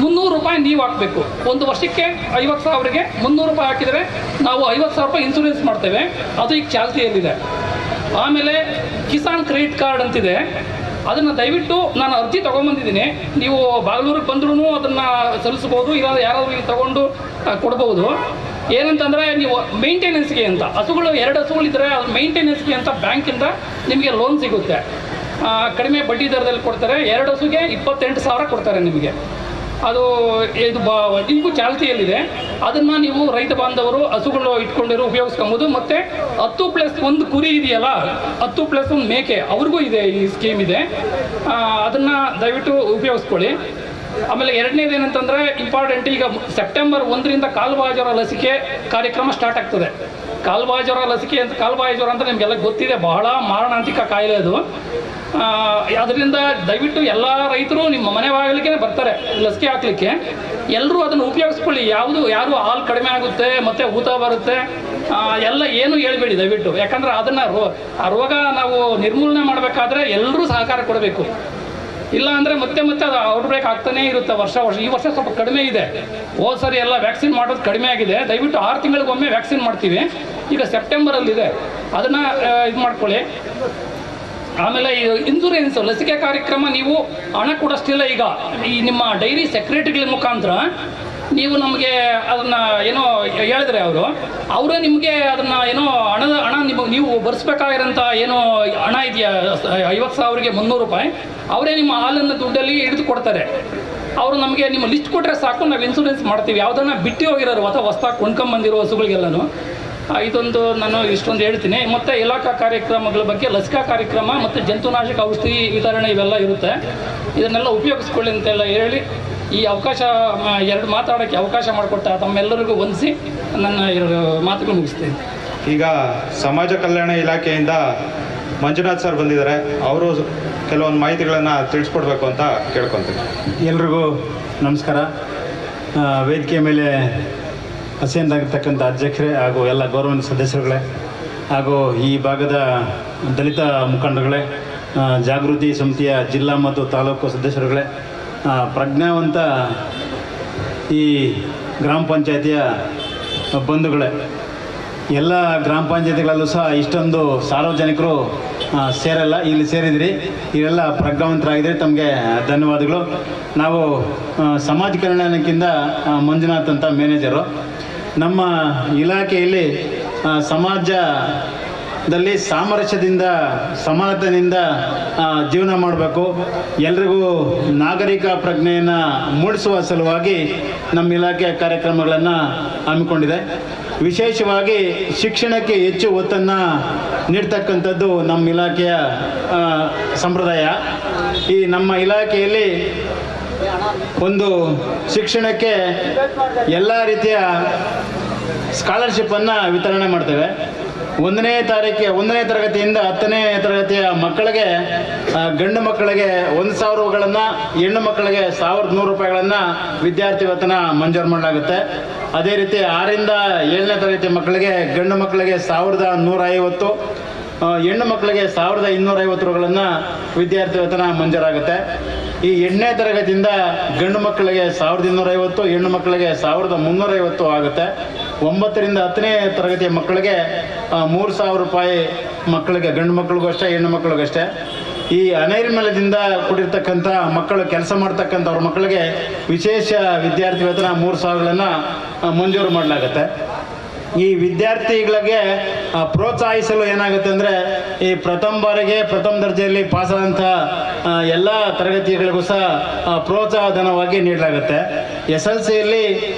300 ರೂಪಾಯಿ ನೀವು ಹಾಕಬೇಕು. 1 ವರ್ಷಕ್ಕೆ 50,000ಗೆ 300 ರೂಪಾಯಿ ಹಾಕಿದರೆ ನಾವು 50,000 ರೂಪಾಯಿ ಇನ್ಸೂರೆನ್ಸ್ ಮಾಡ್ತೇವೆ. ಅದು ಈಗ ಚಾಲ್ತಿಯಲ್ಲಿದೆ. ಆಮೇಲೆ ಕಿಸಾನ್ ಕ್ರೆಡಿಟ್ ಕಾರ್ಡ್ ಅಂತಿದೆ. ಅದನ್ನು ದಯವಿಟ್ಟು ನಾನು ಅರ್ಜಿ ತೊಗೊಂಬಂದಿದ್ದೀನಿ. ನೀವು ಬಾಗಲೂರಿಗೆ ಬಂದ್ರೂ ಅದನ್ನು ಸಲ್ಲಿಸ್ಬೋದು, ಇಲ್ಲ ಯಾರಾದರೂ ತಗೊಂಡು ಕೊಡ್ಬೋದು. ಏನಂತಂದರೆ ನೀವು ಮೇಂಟೆನೆನ್ಸ್ಗೆ ಅಂತ ಹಸುಗಳು 2 ಹಸುಗಳಿದ್ದರೆ ಅದು ಮೇಂಟೆನೆನ್ಸ್ಗೆ ಅಂತ ಬ್ಯಾಂಕಿಂದ ನಿಮಗೆ ಲೋನ್ ಸಿಗುತ್ತೆ. ಕಡಿಮೆ ಬಡ್ಡಿ ದರದಲ್ಲಿ ಕೊಡ್ತಾರೆ. 2 ಹಸುಗೆ 28,000 ಕೊಡ್ತಾರೆ ನಿಮಗೆ. ಅದು ಇದು ಈಗೂ ಚಾಲ್ತಿಯಲ್ಲಿದೆ. ಅದನ್ನು ನೀವು ರೈತ ಬಾಂಧವರು ಹಸುಗಳು ಇಟ್ಕೊಂಡಿರೋ ಉಪಯೋಗಿಸ್ಕೊಬೋದು. ಮತ್ತು 10+1 ಕುರಿ ಇದೆಯಲ್ಲ, 10+1 ಮೇಕೆ ಅವ್ರಿಗೂ ಇದೆ ಈ ಸ್ಕೀಮ್ ಇದೆ. ಅದನ್ನು ದಯವಿಟ್ಟು ಉಪಯೋಗಿಸ್ಕೊಳ್ಳಿ. ಆಮೇಲೆ ಎರಡನೇದು ಏನಂತಂದರೆ ಇಂಪಾರ್ಟೆಂಟ್, ಈಗ ಸೆಪ್ಟೆಂಬರ್ 1ರಿಂದ ಕಾಲುಬಾಯಿ ಜ್ವರ ಲಸಿಕೆ ಕಾರ್ಯಕ್ರಮ ಸ್ಟಾರ್ಟ್ ಆಗ್ತದೆ. ಕಾಲುಬಾಯಿ ಜ್ವರ ಲಸಿಕೆ ಅಂತ, ಕಾಲುಬಾಯಿ ಜ್ವರ ಅಂತ ನಿಮಗೆಲ್ಲ ಗೊತ್ತಿದೆ, ಬಹಳ ಮಾರಣಾಂತಿಕ ಕಾಯಿಲೆ ಅದು. ಅದರಿಂದ ದಯವಿಟ್ಟು ಎಲ್ಲ ರೈತರು ನಿಮ್ಮ ಮನೆ ಬಾಗಿಲಿಗೆ ಬರ್ತಾರೆ ಲಸಿಕೆ ಹಾಕ್ಲಿಕ್ಕೆ. ಎಲ್ಲರೂ ಅದನ್ನು ಉಪಯೋಗಿಸ್ಕೊಳ್ಳಿ. ಯಾರು ಹಾಲು ಕಡಿಮೆ ಆಗುತ್ತೆ ಮತ್ತು ಊತ ಬರುತ್ತೆ ಎಲ್ಲ ಏನು ಹೇಳ್ಬೇಡಿ ದಯವಿಟ್ಟು. ಯಾಕಂದರೆ ಅದನ್ನು ಆ ರೋಗ ನಾವು ನಿರ್ಮೂಲನೆ ಮಾಡಬೇಕಾದ್ರೆ ಎಲ್ಲರೂ ಸಹಕಾರ ಕೊಡಬೇಕು. ಇಲ್ಲ ಅಂದರೆ ಮತ್ತೆ ಅದು ಔಟ್ಬ್ರೇಕ್ ಆಗ್ತಾನೇ ಇರುತ್ತೆ ವರ್ಷ ಈ ವರ್ಷ ಸ್ವಲ್ಪ ಕಡಿಮೆ ಇದೆ. ಹೋದ ಸರಿ ಎಲ್ಲ ವ್ಯಾಕ್ಸಿನ್ ಮಾಡೋದು ಕಡಿಮೆ ಆಗಿದೆ. ದಯವಿಟ್ಟು 6 ತಿಂಗಳಿಗೊಮ್ಮೆ ವ್ಯಾಕ್ಸಿನ್ ಮಾಡ್ತೀವಿ. ಈಗ ಸೆಪ್ಟೆಂಬರಲ್ಲಿದೆ, ಅದನ್ನು ಇದು ಮಾಡ್ಕೊಳ್ಳಿ. ಆಮೇಲೆ ಇನ್ಸೂರೆನ್ಸ್ ಲಸಿಕೆ ಕಾರ್ಯಕ್ರಮ ನೀವು ಹಣ ಕೊಡೋಷ್ಟಿಲ್ಲ. ಈಗ ಈ ನಿಮ್ಮ ಡೈರಿ ಸೆಕ್ರೆಟರಿಗಳ ಮುಖಾಂತರ ನೀವು ನಮಗೆ ಅದನ್ನು ಏನೋ ಹೇಳಿದ್ರೆ ಅವರೇ ನಿಮಗೆ ಅದನ್ನು ಏನೋ ಹಣ ನೀವು ಬರ್ಸ್ಬೇಕಾಗಿರೋಂಥ ಏನೋ ಹಣ ಇದೆಯಾ 50,000ಗೆ 300 ರೂಪಾಯಿ, ಅವರೇ ನಿಮ್ಮ ಹಾಲನ್ನು ದುಡ್ಡಲ್ಲಿ ಹಿಡಿದು ಕೊಡ್ತಾರೆ. ಅವರು ನಮಗೆ ನಿಮ್ಮ ಲಿಸ್ಟ್ ಕೊಟ್ಟರೆ ಸಾಕು, ನಾವು ಇನ್ಸೂರೆನ್ಸ್ ಮಾಡ್ತೀವಿ. ಯಾವುದನ್ನು ಬಿಟ್ಟು ಹೋಗಿರೋರು ಅಥವಾ ಹೊಸ್ದಾಗಿ ಕೊಂಡ್ಕೊಂಬಂದಿರೋ ಹಸುಗಳಿಗೆಲ್ಲನೂ. ಇದೊಂದು ನಾನು ಇಷ್ಟೊಂದು ಹೇಳ್ತೀನಿ. ಮತ್ತು ಇಲಾಖಾ ಕಾರ್ಯಕ್ರಮಗಳ ಬಗ್ಗೆ ಲಸಿಕಾ ಕಾರ್ಯಕ್ರಮ ಮತ್ತು ಜಂತುನಾಶಕ ಔಷಧಿ ವಿತರಣೆ ಇವೆಲ್ಲ ಇರುತ್ತೆ. ಇದನ್ನೆಲ್ಲ ಉಪಯೋಗಿಸ್ಕೊಳ್ಳಿ ಅಂತೆಲ್ಲ ಹೇಳಿ ಈ ಅವಕಾಶ 2 ಮಾತಾಡೋಕ್ಕೆ ಅವಕಾಶ ಮಾಡಿಕೊಟ್ಟ ತಮ್ಮೆಲ್ಲರಿಗೂ ವಂದಿಸಿ ನನ್ನ 2 ಮಾತುಗಳು ಮುಗಿಸ್ತೀನಿ. ಈಗ ಸಮಾಜ ಕಲ್ಯಾಣ ಇಲಾಖೆಯಿಂದ ಮಂಜುನಾಥ್ ಸರ್ ಬಂದಿದ್ದಾರೆ. ಅವರು ಕೆಲವೊಂದು ಮಾಹಿತಿಗಳನ್ನು ತಿಳಿಸ್ಕೊಡ್ಬೇಕು ಅಂತ ಕೇಳ್ಕೊತೀನಿ. ಎಲ್ರಿಗೂ ನಮಸ್ಕಾರ. ವೇದಿಕೆ ಮೇಲೆ ಹಸೆಯಿಂದಾಗಿರ್ತಕ್ಕಂಥ ಅಧ್ಯಕ್ಷರೇ ಹಾಗೂ ಎಲ್ಲ ಗೌರವಾನ್ವಿತ ಸದಸ್ಯರುಗಳೇ ಹಾಗೂ ಈ ಭಾಗದ ದಲಿತ ಮುಖಂಡರುಗಳೇ, ಜಾಗೃತಿ ಸಮಿತಿಯ ಜಿಲ್ಲಾ ಮತ್ತು ತಾಲೂಕು ಸದಸ್ಯರುಗಳೇ, ಪ್ರಜ್ಞಾವಂತ ಈ ಗ್ರಾಮ ಪಂಚಾಯತಿಯ ಬಂಧುಗಳೇ, ಎಲ್ಲ ಗ್ರಾಮ ಪಂಚಾಯತಿಗಳಲ್ಲೂ ಸಹ ಇಷ್ಟೊಂದು ಸಾರ್ವಜನಿಕರು ಸೇರಲ್ಲ. ಇಲ್ಲಿ ಸೇರಿದ್ರಿ, ಇವೆಲ್ಲ ಪ್ರಜ್ಞಾವಂತರಾಗಿದ್ದರೆ ತಮಗೆ ಧನ್ಯವಾದಗಳು. ನಾವು ಸಮಾಜ ಕಲ್ಯಾಣಕ್ಕಿಂತ ಮಂಜುನಾಥ್ ಅಂತ ಮ್ಯಾನೇಜರು. ನಮ್ಮ ಇಲಾಖೆಯಲ್ಲಿ ಸಮಾಜದಲ್ಲಿ ಸಾಮರಸ್ಯದಿಂದ ಸಮಾನತೆಯಿಂದ ಜೀವನ ಮಾಡಬೇಕು, ಎಲ್ರಿಗೂ ನಾಗರಿಕ ಪ್ರಜ್ಞೆಯನ್ನು ಮೂಡಿಸುವ ಸಲುವಾಗಿ ನಮ್ಮ ಇಲಾಖೆಯ ಕಾರ್ಯಕ್ರಮಗಳನ್ನು ಹಮ್ಮಿಕೊಂಡಿದೆ. ವಿಶೇಷವಾಗಿ ಶಿಕ್ಷಣಕ್ಕೆ ಹೆಚ್ಚು ಒತ್ತನ್ನು ನೀಡ್ತಕ್ಕಂಥದ್ದು ನಮ್ಮ ಇಲಾಖೆಯ ಸಂಪ್ರದಾಯ. ಈ ನಮ್ಮ ಇಲಾಖೆಯಲ್ಲಿ ಒಂದು ಶಿಕ್ಷಣಕ್ಕೆ ಎಲ್ಲ ರೀತಿಯ ಸ್ಕಾಲರ್ಶಿಪ್ಪನ್ನು ವಿತರಣೆ ಮಾಡ್ತೇವೆ. 1ನೇ ತರಗತಿಯಿಂದ 10ನೇ ತರಗತಿಯ ಮಕ್ಕಳಿಗೆ, ಗಂಡು ಮಕ್ಕಳಿಗೆ 1,000 ರೂಪಾಯಿಗಳನ್ನು, ಹೆಣ್ಣು ಮಕ್ಕಳಿಗೆ 1,100 ರೂಪಾಯಿಗಳನ್ನು ವಿದ್ಯಾರ್ಥಿ ವೇತನ ಮಂಜೂರು ಮಾಡಲಾಗುತ್ತೆ. ಅದೇ ರೀತಿ 6ರಿಂದ 7ನೇ ತರಗತಿ ಮಕ್ಕಳಿಗೆ, ಗಂಡು ಮಕ್ಕಳಿಗೆ 1,150, ಹೆಣ್ಣು ಮಕ್ಕಳಿಗೆ 1,250 ರೂಪಾಯಿಗಳನ್ನು ವಿದ್ಯಾರ್ಥಿ ವೇತನ ಮಂಜೂರಾಗುತ್ತೆ. ಈ 8ನೇ ತರಗತಿಯಿಂದ ಗಂಡು ಮಕ್ಕಳಿಗೆ 1,250, ಹೆಣ್ಣು ಮಕ್ಕಳಿಗೆ 1,350 ಆಗುತ್ತೆ. 9ರಿಂದ 10ನೇ ತರಗತಿಯ ಮಕ್ಕಳಿಗೆ 3,000 ರೂಪಾಯಿ, ಮಕ್ಕಳಿಗೆ ಗಂಡು ಮಕ್ಕಳಿಗೂ ಅಷ್ಟೇ, ಹೆಣ್ಣು ಮಕ್ಕಳಿಗೂ ಅಷ್ಟೇ. ಈ ಅನೈರ್ಮಲ್ಯದಿಂದ ಕೂಡಿರ್ತಕ್ಕಂಥ ಮಕ್ಕಳು, ಕೆಲಸ ಮಾಡ್ತಕ್ಕಂಥವ್ರ ಮಕ್ಕಳಿಗೆ ವಿಶೇಷ ವಿದ್ಯಾರ್ಥಿ ವೇತನ 3,000ಗಳನ್ನು ಮಂಜೂರು ಮಾಡಲಾಗುತ್ತೆ. ಈ ವಿದ್ಯಾರ್ಥಿಗಳಿಗೆ ಪ್ರೋತ್ಸಾಹಿಸಲು ಏನಾಗುತ್ತೆ ಅಂದರೆ, ಈ ಪ್ರಥಮ ದರ್ಜೆಯಲ್ಲಿ ಪಾಸಾದಂಥ ಎಲ್ಲ ತರಗತಿಗಳಿಗೂ ಸಹ ಪ್ರೋತ್ಸಾಹ ಧನವಾಗಿ ನೀಡಲಾಗುತ್ತೆ. SLCಯಲ್ಲಿ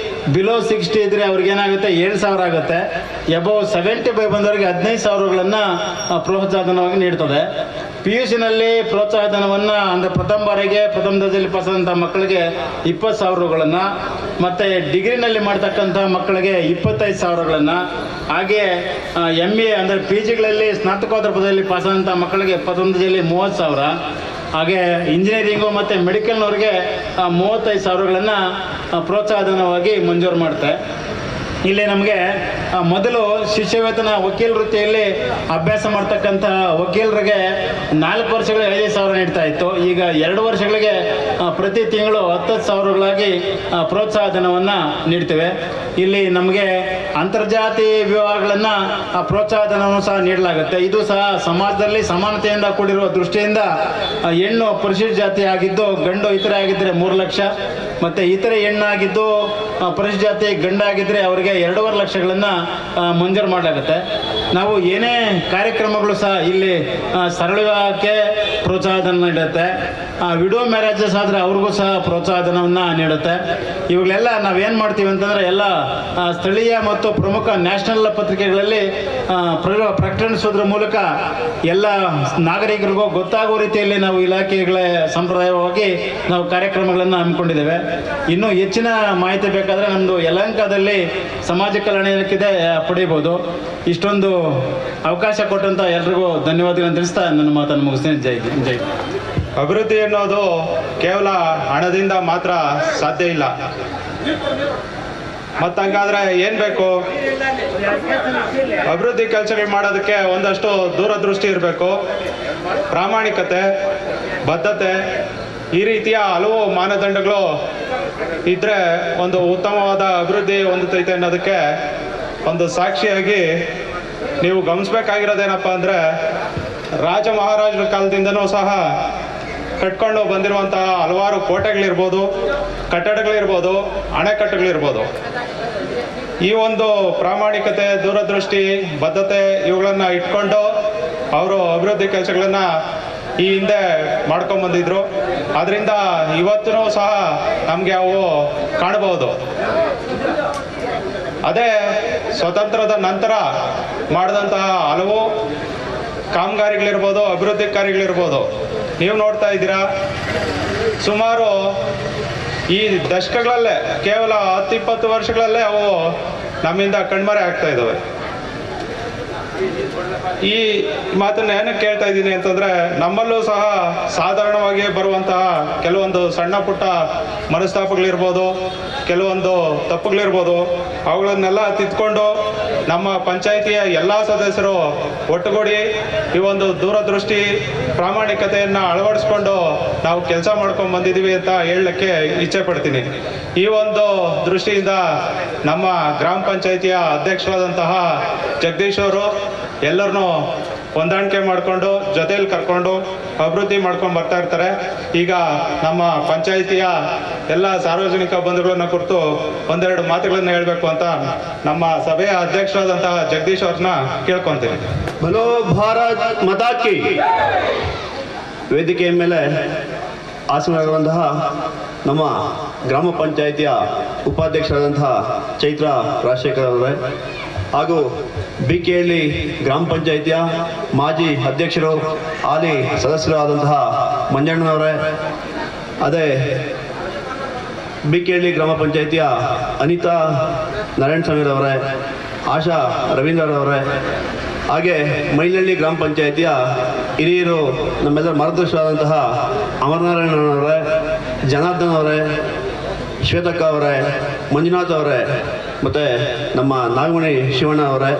ಬಿಲೋ 60 ಇದ್ದರೆ ಅವ್ರಿಗೇನಾಗುತ್ತೆ 7,000 ಆಗುತ್ತೆ. ಎಬವ್ 75 ಬಂದವರಿಗೆ 15,000 ರೂಪಾಯಿಗಳನ್ನು ಪ್ರೋತ್ಸಾಹ ಧನವಾಗಿ ನೀಡ್ತದೆ. PUCನಲ್ಲಿ ಪ್ರೋತ್ಸಾಹ ಧನವನ್ನು ಅಂದರೆ ಪ್ರಥಮ ದರ್ಜೆಯಲ್ಲಿ ಪಾಸಾದಂಥ ಮಕ್ಕಳಿಗೆ 20,000 ರೂಪಾಯಿಗಳನ್ನು, ಮತ್ತು ಡಿಗ್ರಿನಲ್ಲಿ ಮಾಡ್ತಕ್ಕಂಥ ಮಕ್ಕಳಿಗೆ 25,000 ರೂಪಾಯಿಗಳನ್ನು, ಹಾಗೆ MA ಅಂದರೆ PGಗಳಲ್ಲಿ ಸ್ನಾತಕೋತ್ತರ ಪದವಿಯಲ್ಲಿ ಪಾಸಾದಂಥ ಮಕ್ಕಳಿಗೆ ಪ್ರಥಮ ದರ್ಜೆಯಲ್ಲಿ 30,000, ಹಾಗೆ ಇಂಜಿನಿಯರಿಂಗು ಮತ್ತು ಮೆಡಿಕಲ್ನವ್ರಿಗೆ 35,000 ರೂಪಾಯಿಗಳನ್ನು ಪ್ರೋತ್ಸಾಹ ಧನವಾಗಿ ಮಂಜೂರು ಮಾಡುತ್ತೆ. ಇಲ್ಲಿ ನಮಗೆ ಮೊದಲು ಶಿಷ್ಯ ವೇತನ ವಕೀಲ ವೃತ್ತಿಯಲ್ಲಿ ಅಭ್ಯಾಸ ಮಾಡ್ತಕ್ಕಂಥ ವಕೀಲರಿಗೆ 4 ವರ್ಷಗಳಿಗೆ 5,000 ನೀಡ್ತಾ ಇತ್ತು. ಈಗ 2 ವರ್ಷಗಳಿಗೆ ಪ್ರತಿ ತಿಂಗಳು 10,000ಗಳಾಗಿ ಪ್ರೋತ್ಸಾಹ ಧನವನ್ನು ನೀಡ್ತೇವೆ. ಇಲ್ಲಿ ನಮಗೆ ಅಂತರ್ಜಾತಿ ವಿವಾಹಗಳನ್ನು ಪ್ರೋತ್ಸಾಹ ಧನವನ್ನು ಸಹ ನೀಡಲಾಗುತ್ತೆ. ಇದು ಸಹ ಸಮಾಜದಲ್ಲಿ ಸಮಾನತೆಯಿಂದ ಕೂಡಿರುವ ದೃಷ್ಟಿಯಿಂದ ಹೆಣ್ಣು ಪರಿಶಿಷ್ಟ ಜಾತಿ ಆಗಿದ್ದು ಗಂಡು ಇತರೆ ಆಗಿದ್ದರೆ 3 ಲಕ್ಷ, ಮತ್ತು ಇತರೆ ಹೆಣ್ಣಾಗಿದ್ದು ಪರಿಶಿಷ್ಟ ಜಾತಿ ಗಂಡಾಗಿದ್ದರೆ ಅವರಿಗೆ 2.5 ಲಕ್ಷಗಳನ್ನು ಮಂಜೂರು ಮಾಡಲಾಗುತ್ತೆ. ನಾವು ಏನೇ ಕಾರ್ಯಕ್ರಮಗಳು ಸಹ ಇಲ್ಲಿ ಸರಳ ವಿವಾಹಕ್ಕೆ ಪ್ರೋತ್ಸಾಹ ಧನ ನೀಡುತ್ತೆ, ವಿಡೋ ಮ್ಯಾರೇಜಸ್ ಆದರೆ ಅವ್ರಿಗೂ ಸಹ ಪ್ರೋತ್ಸಾಹ ಧನವನ್ನು ನೀಡುತ್ತೆ. ಇವುಗಳೆಲ್ಲ ನಾವೇನು ಮಾಡ್ತೀವಿ ಅಂತಂದರೆ, ಎಲ್ಲ ಸ್ಥಳೀಯ ಮತ್ತು ಪ್ರಮುಖ ನ್ಯಾಷನಲ್ ಪತ್ರಿಕೆಗಳಲ್ಲಿ ಪ್ರಕಟಿಸೋದ್ರ ಮೂಲಕ ಎಲ್ಲ ನಾಗರಿಕರಿಗೂ ಗೊತ್ತಾಗುವ ರೀತಿಯಲ್ಲಿ ನಾವು ಇಲಾಖೆಗಳ ಸಂಪ್ರದಾಯವಾಗಿ ನಾವು ಕಾರ್ಯಕ್ರಮಗಳನ್ನು ಹಮ್ಮಿಕೊಂಡಿದ್ದೇವೆ. ಇನ್ನೂ ಹೆಚ್ಚಿನ ಮಾಹಿತಿ ಬೇಕಾದರೆ ನಮ್ಮದು ಯಲಹಂಕದಲ್ಲಿ ಸಮಾಜ ಕಲ್ಯಾಣ ಇಲಾಖೆ ಪಡೆಯಬಹುದು. ಇಷ್ಟೊಂದು ಅವಕಾಶ ಕೊಟ್ಟಂತ ಎಲ್ರಿಗೂ ಧನ್ಯವಾದಗಳನ್ನು ತಿಳಿಸ್ತಾ ನನ್ನ ಮಾತನ್ನು ಮುಗಿಸ್ತೇನೆ. ಜೈ. ಅಭಿವೃದ್ಧಿ ಅನ್ನೋದು ಕೇವಲ ಹಣದಿಂದ ಮಾತ್ರ ಸಾಧ್ಯ ಇಲ್ಲ. ಮತ್ತಂಗಾದ್ರೆ ಏನು ಬೇಕು? ಅಭಿವೃದ್ಧಿ ಕೆಲಸಗಳು ಮಾಡೋದಕ್ಕೆ ಒಂದಷ್ಟು ದೂರದೃಷ್ಟಿ ಇರಬೇಕು, ಪ್ರಾಮಾಣಿಕತೆ, ಬದ್ಧತೆ, ಈ ರೀತಿಯ ಹಲವು ಮಾನದಂಡಗಳು ಇದ್ದರೆ ಒಂದು ಉತ್ತಮವಾದ ಅಭಿವೃದ್ಧಿ ಹೊಂದುತ್ತೈತೆ ಅನ್ನೋದಕ್ಕೆ ಒಂದು ಸಾಕ್ಷಿಯಾಗಿ ನೀವು ಗಮನಿಸ್ಬೇಕಾಗಿರೋದೇನಪ್ಪ ಅಂದರೆ ರಾಜ ಮಹಾರಾಜರ ಕಾಲದಿಂದನೂ ಸಹ ಕಟ್ಕೊಂಡು ಬಂದಿರುವಂತಹ ಹಲವಾರು ಕೋಟೆಗಳಿರ್ಬೋದು, ಕಟ್ಟಡಗಳಿರ್ಬೋದು, ಅಣೆಕಟ್ಟುಗಳಿರ್ಬೋದು. ಈ ಒಂದು ಪ್ರಾಮಾಣಿಕತೆ, ದೂರದೃಷ್ಟಿ, ಬದ್ಧತೆ ಇವುಗಳನ್ನು ಇಟ್ಕೊಂಡು ಅವರು ಅಭಿವೃದ್ಧಿ ಕೆಲಸಗಳನ್ನು ಈ ಹಿಂದೆ ಮಾಡ್ಕೊಂಬಂದಿದ್ರು. ಅದರಿಂದ ಇವತ್ತೂ ಸಹ ನಮಗೆ ಅವು ಕಾಣಬಹುದು. ಅದೇ ಸ್ವತಂತ್ರದ ನಂತರ ಮಾಡಿದಂತಹ ಹಲವು ಕಾಮಗಾರಿಗಳಿರ್ಬೋದು, ಅಭಿವೃದ್ಧಿ ಕಾರ್ಯಗಳಿರ್ಬೋದು, ನೀವು ನೋಡ್ತಾ ಇದ್ದೀರಾ. ಸುಮಾರು ಈ ದಶಕಗಳಲ್ಲೇ, ಕೇವಲ 10-20 ವರ್ಷಗಳಲ್ಲೇ ಅವು ನಮ್ಮಿಂದ ಕಣ್ಮರೆ ಆಗ್ತಾ ಇದ್ದಾವೆ. ಈ ಮಾತನ್ನ ಏನಕ್ಕೆ ಕೇಳ್ತಾ ಇದ್ದೀನಿ ಅಂತಂದರೆ, ನಮ್ಮಲ್ಲೂ ಸಹ ಸಾಧಾರಣವಾಗಿ ಬರುವಂತಹ ಕೆಲವೊಂದು ಸಣ್ಣ ಪುಟ್ಟ ಮನಸ್ತಾಪಗಳಿರ್ಬೋದು, ಕೆಲವೊಂದು ತಪ್ಪುಗಳಿರ್ಬೋದು, ಅವುಗಳನ್ನೆಲ್ಲ ತಿದ್ಕೊಂಡು ನಮ್ಮ ಪಂಚಾಯಿತಿಯ ಎಲ್ಲ ಸದಸ್ಯರು ಒಟ್ಟುಗೂಡಿ ಈ ಒಂದು ದೂರದೃಷ್ಟಿ, ಪ್ರಾಮಾಣಿಕತೆಯನ್ನು ಅಳವಡಿಸ್ಕೊಂಡು ನಾವು ಕೆಲಸ ಮಾಡ್ಕೊಂಡು ಬಂದಿದ್ದೀವಿ ಅಂತ ಹೇಳಲಿಕ್ಕೆ ಇಚ್ಛೆ ಪಡ್ತೀನಿ. ಈ ಒಂದು ದೃಷ್ಟಿಯಿಂದ ನಮ್ಮ ಗ್ರಾಮ ಪಂಚಾಯಿತಿಯ ಅಧ್ಯಕ್ಷರಾದಂತಹ ಜಗದೀಶ್ ಅವರು ಎಲ್ಲರನ್ನೂ ಹೊಂದಾಣಿಕೆ ಮಾಡಿಕೊಂಡು ಜೊತೆಯಲ್ಲಿ ಕರ್ಕೊಂಡು ಅಭಿವೃದ್ಧಿ ಮಾಡ್ಕೊಂಡು ಬರ್ತಾ ಇರ್ತಾರೆ. ಈಗ ನಮ್ಮ ಪಂಚಾಯಿತಿಯ ಎಲ್ಲ ಸಾರ್ವಜನಿಕ ಬಂಧುಗಳನ್ನ ಕುರಿತು ಒಂದೆರಡು ಮಾತುಗಳನ್ನು ಹೇಳಬೇಕು ಅಂತ ನಮ್ಮ ಸಭೆಯ ಅಧ್ಯಕ್ಷರಾದಂತಹ ಜಗದೀಶ್ ಅವ್ರನ್ನ ಕೇಳ್ಕೊತೀನಿ. ಬಲೋ ಭಾರತ್ ಮಾತಾ ಕಿ. ವೇದಿಕೆಯ ಮೇಲೆ ಆಸೀನರಾಗಿರುವಂತಹ ನಮ್ಮ ಗ್ರಾಮ ಪಂಚಾಯಿತಿಯ ಉಪಾಧ್ಯಕ್ಷರಾದಂತಹ ಚೈತ್ರ ರಾಜಶೇಖರ್ ಅವರೇ, ಹಾಗೂ ಬಿಕೆಹಳ್ಳಿ ಗ್ರಾಮ ಪಂಚಾಯಿತಿಯ ಮಾಜಿ ಅಧ್ಯಕ್ಷರು, ಹಾಲಿ ಸದಸ್ಯರಾದಂತಹ ಮಂಜಣ್ಣನವರೇ, ಅದೇ ಬಿಕೆಹಳ್ಳಿ ಗ್ರಾಮ ಪಂಚಾಯಿತಿಯ ಅನಿತಾ ನಾರಾಯಣಸ್ವಾಮಿರವರೇ, ಆಶಾ ರವೀಂದ್ರರವರೇ, ಹಾಗೆ ಮೈಲಹಳ್ಳಿ ಗ್ರಾಮ ಪಂಚಾಯಿತಿಯ ಹಿರಿಯರು, ನಮ್ಮೆಲ್ಲರ ಮಾರ್ಗದರ್ಶಕರಾದಂತಹ ಅಮರನಾರಾಯಣನವರೇ, ಜನಾರ್ದನ್ ಅವರೇ, ಶ್ವೇತಕ್ಕ ಅವರೇ, ಮಂಜುನಾಥ್ ಅವರೇ, ಮತ್ತು ನಮ್ಮ ನಾಗಮಣಿ ಶಿವಣ್ಣ ಅವರೇ,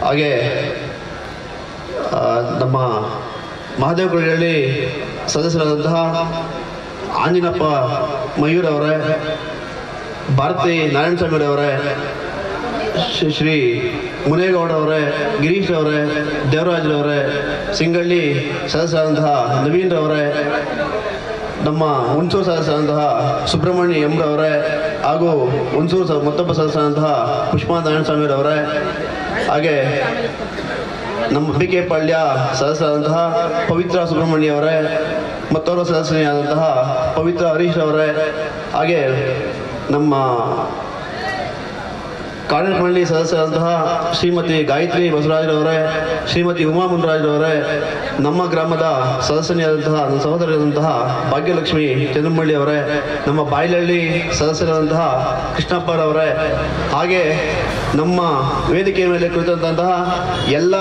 ಹಾಗೆ ನಮ್ಮ ಮಹಾದೇವಪುರದಲ್ಲಿ ಸದಸ್ಯರಾದಂತಹ ಆಂಜಿನಪ್ಪ ಮಯೂರ್ ಅವರೇ, ಭಾರತಿ ನಾರಾಯಣಸ್ವಾಮಿರವರೇ, ಶ್ರೀ ಮುನೇಗೌಡ ಅವರೇ, ಗಿರೀಶ್ ಅವರೇ, ದೇವರಾಜ್ರವರೇ, ಸಿಂಗಳ್ಳಿ ಸದಸ್ಯರಾದಂತಹ ನವೀನ್ ರವರೇ, ನಮ್ಮ ಹುಣಸೂರು ಸದಸ್ಯರಾದಂತಹ ಸುಬ್ರಹ್ಮಣ್ಯ ಎಂರವರೇ, ಹಾಗೂ ಹುಣಸೂರು ಮತ್ತೊಬ್ಬ ಸದಸ್ಯರಾದಂತಹ ಪುಷ್ಪಾ ನಾರಾಯಣಸ್ವಾಮಿರವರೇ, ಹಾಗೆ ನಮ್ಮ ಬಿಕೆ ಪಾಳ್ಯ ಸದಸ್ಯರಾದಂತಹ ಪವಿತ್ರ ಸುಬ್ರಹ್ಮಣ್ಯ ಅವರೇ, ಮತ್ತೋರ್ವ ಸದಸ್ಯರಾದಂತಹ ಪವಿತ್ರ ಹರೀಶ್ ಅವರೇ, ಹಾಗೆ ನಮ್ಮ ಕಾರ್ಯಮಂಡಳಿ ಸದಸ್ಯರಾದಂತಹ ಶ್ರೀಮತಿ ಗಾಯತ್ರಿ ಬಸವರಾಜರವರೇ, ಶ್ರೀಮತಿ ಉಮಾ ಮುನ್ರಾಜ್ರವರೇ, ನಮ್ಮ ಗ್ರಾಮದ ಸದಸ್ಯರಾದಂತಹ ನನ್ನ ಸಹೋದರಿಯಾದಂತಹ ಭಾಗ್ಯಲಕ್ಷ್ಮಿ ಚಂದ್ರಮಳ್ಳಿ ಅವರೇ, ನಮ್ಮ ಬಾಯ್ಲಹಳ್ಳಿ ಸದಸ್ಯರಾದಂತಹ ಕೃಷ್ಣಪ್ಪರವರೇ, ಹಾಗೆ ನಮ್ಮ ವೇದಿಕೆಯ ಮೇಲೆ ಕುಳಿತಂತಹ ಎಲ್ಲ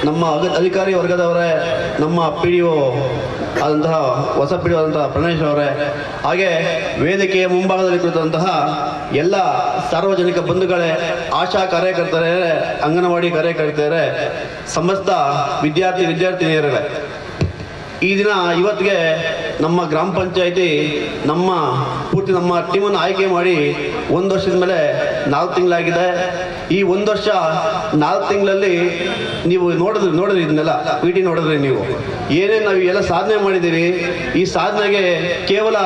ನಮ್ಮ ಅಧಿಕಾರಿ ವರ್ಗದವರೇ, ನಮ್ಮ PDO ಆದಂತಹ ಹೊಸ PDO ಆದಂತಹ ಪ್ರಣೇಶ್ ಅವರೇ, ಹಾಗೆ ವೇದಿಕೆಯ ಮುಂಭಾಗದಲ್ಲಿ ಕುಳಿತಂತಹ ಎಲ್ಲ ಸಾರ್ವಜನಿಕ ಬಂಧುಗಳೇ, ಆಶಾ ಕಾರ್ಯಕರ್ತರೇ, ಅಂಗನವಾಡಿ ಕಾರ್ಯಕರ್ತರೇ, ಸಮಸ್ತ ವಿದ್ಯಾರ್ಥಿನಿಯರೇ, ಈ ದಿನ ಇವತ್ತಿಗೆ ನಮ್ಮ ಗ್ರಾಮ ಪಂಚಾಯಿತಿ ಪೂರ್ತಿ ನಮ್ಮ ಟೀಮನ್ನು ಆಯ್ಕೆ ಮಾಡಿ 1 ವರ್ಷದ ಮೇಲೆ 4 ತಿಂಗಳಾಗಿದೆ. ಈ 1 ವರ್ಷ 4 ತಿಂಗಳಲ್ಲಿ ನೀವು ನೋಡಿದ್ರಿ ಇದನ್ನೆಲ್ಲ PT ನೋಡಿದ್ರಿ ನೀವು ಏನೇನು ನಾವು ಎಲ್ಲ ಸಾಧನೆ ಮಾಡಿದ್ದೀವಿ. ಈ ಸಾಧನೆಗೆ ಕೇವಲ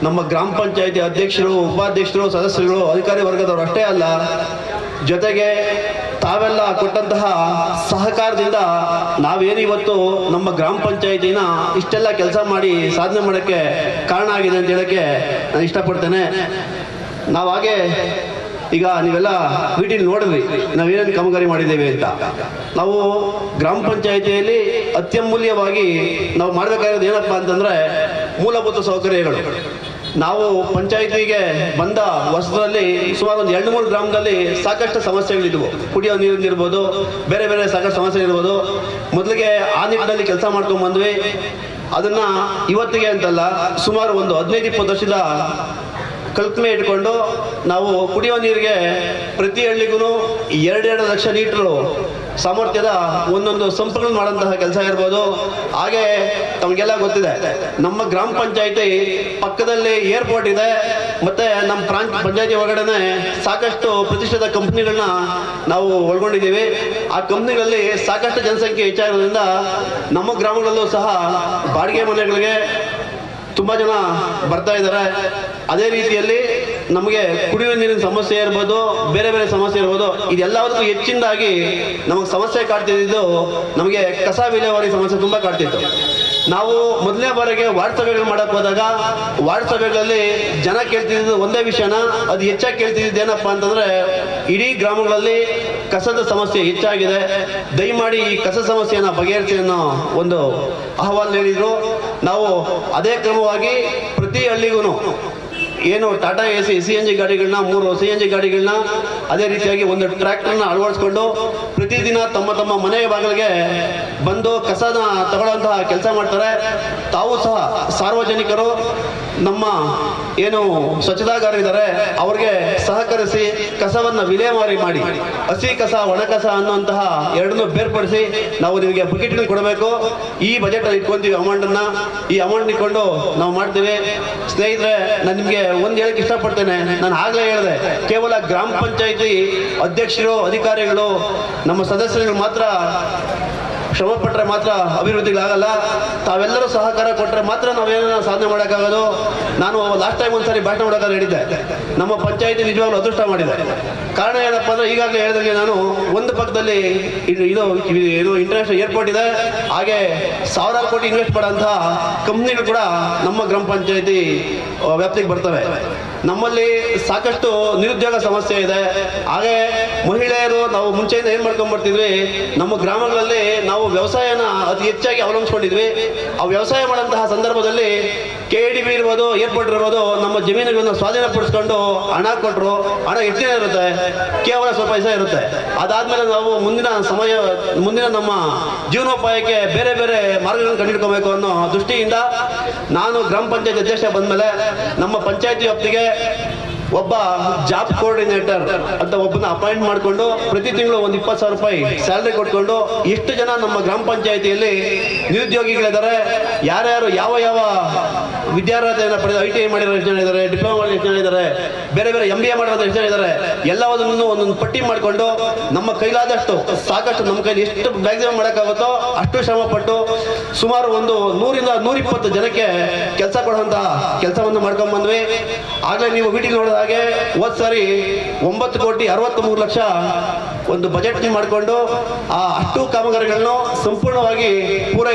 ನಮ್ಮ ಗ್ರಾಮ ಪಂಚಾಯಿತಿ ಅಧ್ಯಕ್ಷರು, ಉಪಾಧ್ಯಕ್ಷರು, ಸದಸ್ಯರುಗಳು, ಅಧಿಕಾರಿ ವರ್ಗದವರು ಅಷ್ಟೇ ಅಲ್ಲ, ಜೊತೆಗೆ ತಾವೆಲ್ಲ ಕೊಟ್ಟಂತಹ ಸಹಕಾರದಿಂದ ನಾವೇನು ಇವತ್ತು ನಮ್ಮ ಗ್ರಾಮ ಪಂಚಾಯಿತಿನ ಇಷ್ಟೆಲ್ಲ ಕೆಲಸ ಮಾಡಿ ಸಾಧನೆ ಮಾಡೋಕ್ಕೆ ಕಾರಣ ಆಗಿದೆ ಅಂತ ಹೇಳೋಕ್ಕೆ ನಾನು ಇಷ್ಟಪಡ್ತೇನೆ. ನಾವು ಹಾಗೆ ಈಗ ನೀವೆಲ್ಲ PT ನೋಡಿದ್ರಿ ನಾವೇನೇನು ಕಾಮಗಾರಿ ಮಾಡಿದ್ದೇವೆ ಅಂತ. ನಾವು ಗ್ರಾಮ ಪಂಚಾಯಿತಿಯಲ್ಲಿ ಅತ್ಯಮೂಲ್ಯವಾಗಿ ನಾವು ಮಾಡಬೇಕಾಗಿರೋದು ಏನಪ್ಪ ಅಂತಂದರೆ ಮೂಲಭೂತ ಸೌಕರ್ಯಗಳು. ನಾವು ಪಂಚಾಯಿತಿಗೆ ಬಂದ ವರ್ಷದಲ್ಲಿ ಸುಮಾರು ಒಂದು 2-3 ಗ್ರಾಮದಲ್ಲಿ ಸಾಕಷ್ಟು ಸಮಸ್ಯೆಗಳಿದ್ವು. ಕುಡಿಯೋ ನೀರಿರ್ಬೋದು, ಬೇರೆ ಬೇರೆ ಸಾಕಷ್ಟು ಸಮಸ್ಯೆ ಇರ್ಬೋದು. ಮೊದಲಿಗೆ ಆ ನಿಟ್ಟಿನಲ್ಲಿ ಕೆಲಸ ಮಾಡ್ಕೊಂಡು ಬಂದ್ವಿ. ಅದನ್ನು ಇವತ್ತಿಗೆ ಅಂತಲ್ಲ, ಸುಮಾರು ಒಂದು 15-20 ವರ್ಷದ ಕಲ್ಪನೆ ಇಟ್ಕೊಂಡು ನಾವು ಕುಡಿಯೋ ನೀರಿಗೆ ಪ್ರತಿ ಹಳ್ಳಿಗೂ 2 ಲಕ್ಷ ಲೀಟ್ರು ಸಾಮರ್ಥ್ಯದ ಒಂದೊಂದು ಸಂಪುಗಳನ್ನು ಮಾಡುವಂತಹ ಕೆಲಸ ಇರ್ಬೋದು. ಹಾಗೆ ತಮಗೆಲ್ಲ ಗೊತ್ತಿದೆ, ನಮ್ಮ ಗ್ರಾಮ ಪಂಚಾಯಿತಿ ಪಕ್ಕದಲ್ಲಿ ಏರ್ಪೋರ್ಟ್ ಇದೆ, ಮತ್ತೆ ನಮ್ಮ ಪಂಚಾಯಿತಿ ಒಳಗಡೆ ಸಾಕಷ್ಟು ಪ್ರತಿಷ್ಠಿತ ಕಂಪ್ನಿಗಳನ್ನ ನಾವು ಒಳಗೊಂಡಿದ್ದೀವಿ. ಆ ಕಂಪ್ನಿಗಳಲ್ಲಿ ಸಾಕಷ್ಟು ಜನಸಂಖ್ಯೆ ಹೆಚ್ಚಾಗಿರೋದ್ರಿಂದ ನಮ್ಮ ಗ್ರಾಮಗಳಲ್ಲೂ ಸಹ ಬಾಡಿಗೆ ಮನೆಗಳಿಗೆ ತುಂಬ ಜನ ಬರ್ತಾ ಇದ್ದಾರೆ. ಅದೇ ರೀತಿಯಲ್ಲಿ ನಮಗೆ ಕುಡಿಯುವ ನೀರಿನ ಸಮಸ್ಯೆ ಇರ್ಬೋದು, ಬೇರೆ ಬೇರೆ ಸಮಸ್ಯೆ ಇರ್ಬೋದು. ಇದೆಲ್ಲದಕ್ಕೂ ಹೆಚ್ಚಿನದಾಗಿ ನಮಗೆ ಸಮಸ್ಯೆ ಕಾಡ್ತಿದ್ದು ನಮಗೆ ಕಸ ವಿಲೇವಾರಿ ಸಮಸ್ಯೆ ತುಂಬ ಕಾಡ್ತಿತ್ತು. ನಾವು ಮೊದಲನೇ ಬಾರಿಗೆ ವಾರ್ಡ್ ಸಭೆಗಳು ಮಾಡಕ್ಕೆ ಹೋದಾಗ ವಾರ್ಡ್ ಸಭೆಗಳಲ್ಲಿ ಜನ ಕೇಳ್ತಿದ್ದು ಒಂದೇ ವಿಷಯನ, ಅದು ಹೆಚ್ಚಾಗಿ ಕೇಳ್ತಿದ್ದು ಏನಪ್ಪ ಅಂತಂದ್ರೆ, ಇಡೀ ಗ್ರಾಮಗಳಲ್ಲಿ ಕಸದ ಸಮಸ್ಯೆ ಹೆಚ್ಚಾಗಿದೆ, ದಯಮಾಡಿ ಈ ಕಸ ಸಮಸ್ಯೆಯನ್ನು ಬಗೆಹರಿಸಿ ಅನ್ನೋ ಒಂದು ಅಹವಾಲು ನೀಡಿದ್ರು. ನಾವು ಅದೇ ಕ್ರಮವಾಗಿ ಪ್ರತಿ ಹಳ್ಳಿಗೂ ಏನು ಟಾಟಾ AC CNG ಗಾಡಿಗಳನ್ನ, 3 CNG ಗಾಡಿಗಳನ್ನ, ಅದೇ ರೀತಿಯಾಗಿ ಒಂದು ಟ್ರ್ಯಾಕ್ಟರ್ನ ಅಳವಡಿಸ್ಕೊಂಡು ಪ್ರತಿದಿನ ತಮ್ಮ ತಮ್ಮ ಮನೆಯ ಬಾಗಿಲಿಗೆ ಬಂದು ಕಸನ ತಗೊಳ್ಳುವಂತಹ ಕೆಲಸ ಮಾಡ್ತಾರೆ. ತಾವು ಸಹ ಸಾರ್ವಜನಿಕರು ನಮ್ಮ ಏನು ಸ್ವಚ್ಛತಾಗಾರರಿದ್ದಾರೆ ಅವ್ರಿಗೆ ಸಹಕರಿಸಿ ಕಸವನ್ನು ವಿಲೇವಾರಿ ಮಾಡಿ, ಹಸಿ ಕಸ ಒಣ ಕಸ ಅನ್ನುವಂತಹ ಎರಡನ್ನೂ ಬೇರ್ಪಡಿಸಿ ನಾವು ನಿಮಗೆ ಬಕೆಟ್ಗಳು ಕೊಡಬೇಕು. ಈ ಬಜೆಟಲ್ಲಿ ಇಟ್ಕೊಂತೀವಿ ಅಮೌಂಟನ್ನು. ಈ ಅಮೌಂಟ್ ಇಟ್ಕೊಂಡು ನಾವು ಮಾಡ್ತೀವಿ. ಸ್ನೇಹಿತರೆ, ನಾನು ನಿಮಗೆ ಒಂದು ಹೇಳಕ್ಕೆ ಇಷ್ಟಪಡ್ತೇನೆ. ನಾನು ಆಗಲೇ ಹೇಳಿದೆ, ಕೇವಲ ಗ್ರಾಮ ಪಂಚಾಯಿತಿ ಅಧ್ಯಕ್ಷರು, ಅಧಿಕಾರಿಗಳು, ನಮ್ಮ ಸದಸ್ಯರುಗಳು ಮಾತ್ರ ಶ್ರಮ ಪಟ್ಟರೆ ಮಾತ್ರ ಅಭಿವೃದ್ಧಿಗಳಾಗಲ್ಲ. ತಾವೆಲ್ಲರೂ ಸಹಕಾರ ಕೊಟ್ಟರೆ ಮಾತ್ರ ನಾವೇನ ಸಾಧನೆ ಮಾಡೋಕ್ಕಾಗೋದು. ನಾನು ಲಾಸ್ಟ್ ಟೈಮ್ ಒಂದ್ಸರಿ ಭಾಷಣ ಮಾಡೋಕ್ಕಾದ್ರೆ ಹೇಳಿದ್ದೆ, ನಮ್ಮ ಪಂಚಾಯಿತಿ ನಿಜವಾಗ್ಲೂ ಅದೃಷ್ಟ ಮಾಡಿದೆ. ಕಾರಣ ಏನಪ್ಪ ಅಂದರೆ, ಈಗಾಗಲೇ ಹೇಳಿದಂಗೆ ನಾನು ಒಂದು ಪಕ್ಕದಲ್ಲಿ ಇದು ಇಂಟರ್ನ್ಯಾಷನಲ್ ಏರ್ಪೋರ್ಟ್ ಇದೆ, ಹಾಗೆ ಸಾವಿರಾರು ಕೋಟಿ ಇನ್ವೆಸ್ಟ್ ಮಾಡೋಂತಹ ಕಂಪ್ನಿಗಳು ಕೂಡ ನಮ್ಮ ಗ್ರಾಮ ಪಂಚಾಯಿತಿ ವ್ಯಾಪ್ತಿಗೆ ಬರ್ತವೆ. ನಮ್ಮಲ್ಲಿ ಸಾಕಷ್ಟು ನಿರುದ್ಯೋಗ ಸಮಸ್ಯೆ ಇದೆ. ಹಾಗೆ ಮಹಿಳೆಯರು, ನಾವು ಮುಂಚೆಯಿಂದ ಏನು ಮಾಡ್ಕೊಂಡ್ಬರ್ತಿದ್ವಿ, ನಮ್ಮ ಗ್ರಾಮಗಳಲ್ಲಿ ನಾವು ವ್ಯವಸಾಯನ ಅತಿ ಹೆಚ್ಚಾಗಿ ಅವಲಂಬಿಸ್ಕೊಂಡಿದ್ವಿ. ಆ ವ್ಯವಸಾಯ ಮಾಡೋಂತಹ ಸಂದರ್ಭದಲ್ಲಿ KDB ಇರ್ಬೋದು, ಏರ್ಪೋರ್ಟ್ ಇರ್ಬೋದು, ನಮ್ಮ ಜಮೀನುಗಳನ್ನು ಸ್ವಾಧೀನಪಡಿಸ್ಕೊಂಡು ಹಣ ಕೊಟ್ಟರು. ಹಣ ಎಷ್ಟು ದಿನ ಇರುತ್ತೆ? ಕೇವಲ ಸ್ವಲ್ಪ ದಿವಸ ಇರುತ್ತೆ. ಅದಾದ್ಮೇಲೆ ನಾವು ಮುಂದಿನ ನಮ್ಮ ಜೀವನೋಪಾಯಕ್ಕೆ ಬೇರೆ ಬೇರೆ ಮಾರ್ಗಗಳನ್ನು ಕಂಡುಹಿಡ್ಕೋಬೇಕು ಅನ್ನೋ ದೃಷ್ಟಿಯಿಂದ ನಾನು ಗ್ರಾಮ ಪಂಚಾಯತ್ ಅಧ್ಯಕ್ಷ ಬಂದಮೇಲೆ ನಮ್ಮ ಪಂಚಾಯತಿ ವ್ಯಾಪ್ತಿಗೆ ಒಬ್ಬ ಜಾಬ್ ಕೋಆರ್ಡಿನೇಟರ್ ಅಂತ ಒಬ್ಬನ ಅಪಾಯಿಂಟ್ ಮಾಡಿಕೊಂಡು ಪ್ರತಿ ತಿಂಗಳು ಒಂದು 20,000 ರೂಪಾಯಿ ಸ್ಯಾಲ್ರಿ ಕೊಟ್ಕೊಂಡು, ಎಷ್ಟು ಜನ ನಮ್ಮ ಗ್ರಾಮ ಪಂಚಾಯಿತಿಯಲ್ಲಿ ನಿರುದ್ಯೋಗಿಗಳಿದ್ದಾರೆ, ಯಾರ್ಯಾರು ಯಾವ ಯಾವ ವಿದ್ಯಾರ್ಹತೆಯನ್ನು ಪಡೆದು ITI ಮಾಡಿರೋ ಎಷ್ಟು ಜನ ಇದ್ದಾರೆ, ಡಿಪ್ಲೊಮಾ ಮಾಡಿರೋ ಎಷ್ಟು ಜನ ಇದ್ದಾರೆ, ಬೇರೆ ಬೇರೆ MBA ಮಾಡಿರೋ ಎಷ್ಟು ಜನ ಇದ್ದಾರೆ, ಎಲ್ಲವನ್ನೂ ಒಂದೊಂದು ಪಟ್ಟಿ ಮಾಡಿಕೊಂಡು ನಮ್ಮ ಕೈಲಾದಷ್ಟು ಸಾಕಷ್ಟು ನಮ್ಮ ಕೈಲಿ ಎಷ್ಟು ಮ್ಯಾಕ್ಸಿಮಮ್ ಮಾಡೋಕ್ಕಾಗುತ್ತೋ ಅಷ್ಟು ಶ್ರಮ ಪಟ್ಟು ಸುಮಾರು ಒಂದು 100ರಿಂದ 120 ಜನಕ್ಕೆ ಕೆಲಸ ಕೊಡುವಂತಹ ಕೆಲಸವನ್ನು ಮಾಡ್ಕೊಂಡು ಬಂದ್ವಿ. ಆಗಲೇ ನೀವು ಮೀಟಿಂಗ್ ನೋಡಿದ ಹಾಗೆ ಹೋದ ಸಾರಿ 9,63,00,000 ಒಂದು ಬಜೆಟ್ ಮಾಡಿಕೊಂಡು ಆ ಅಷ್ಟು ಕಾಮಗಾರಿಗಳನ್ನು ಸಂಪೂರ್ಣವಾಗಿ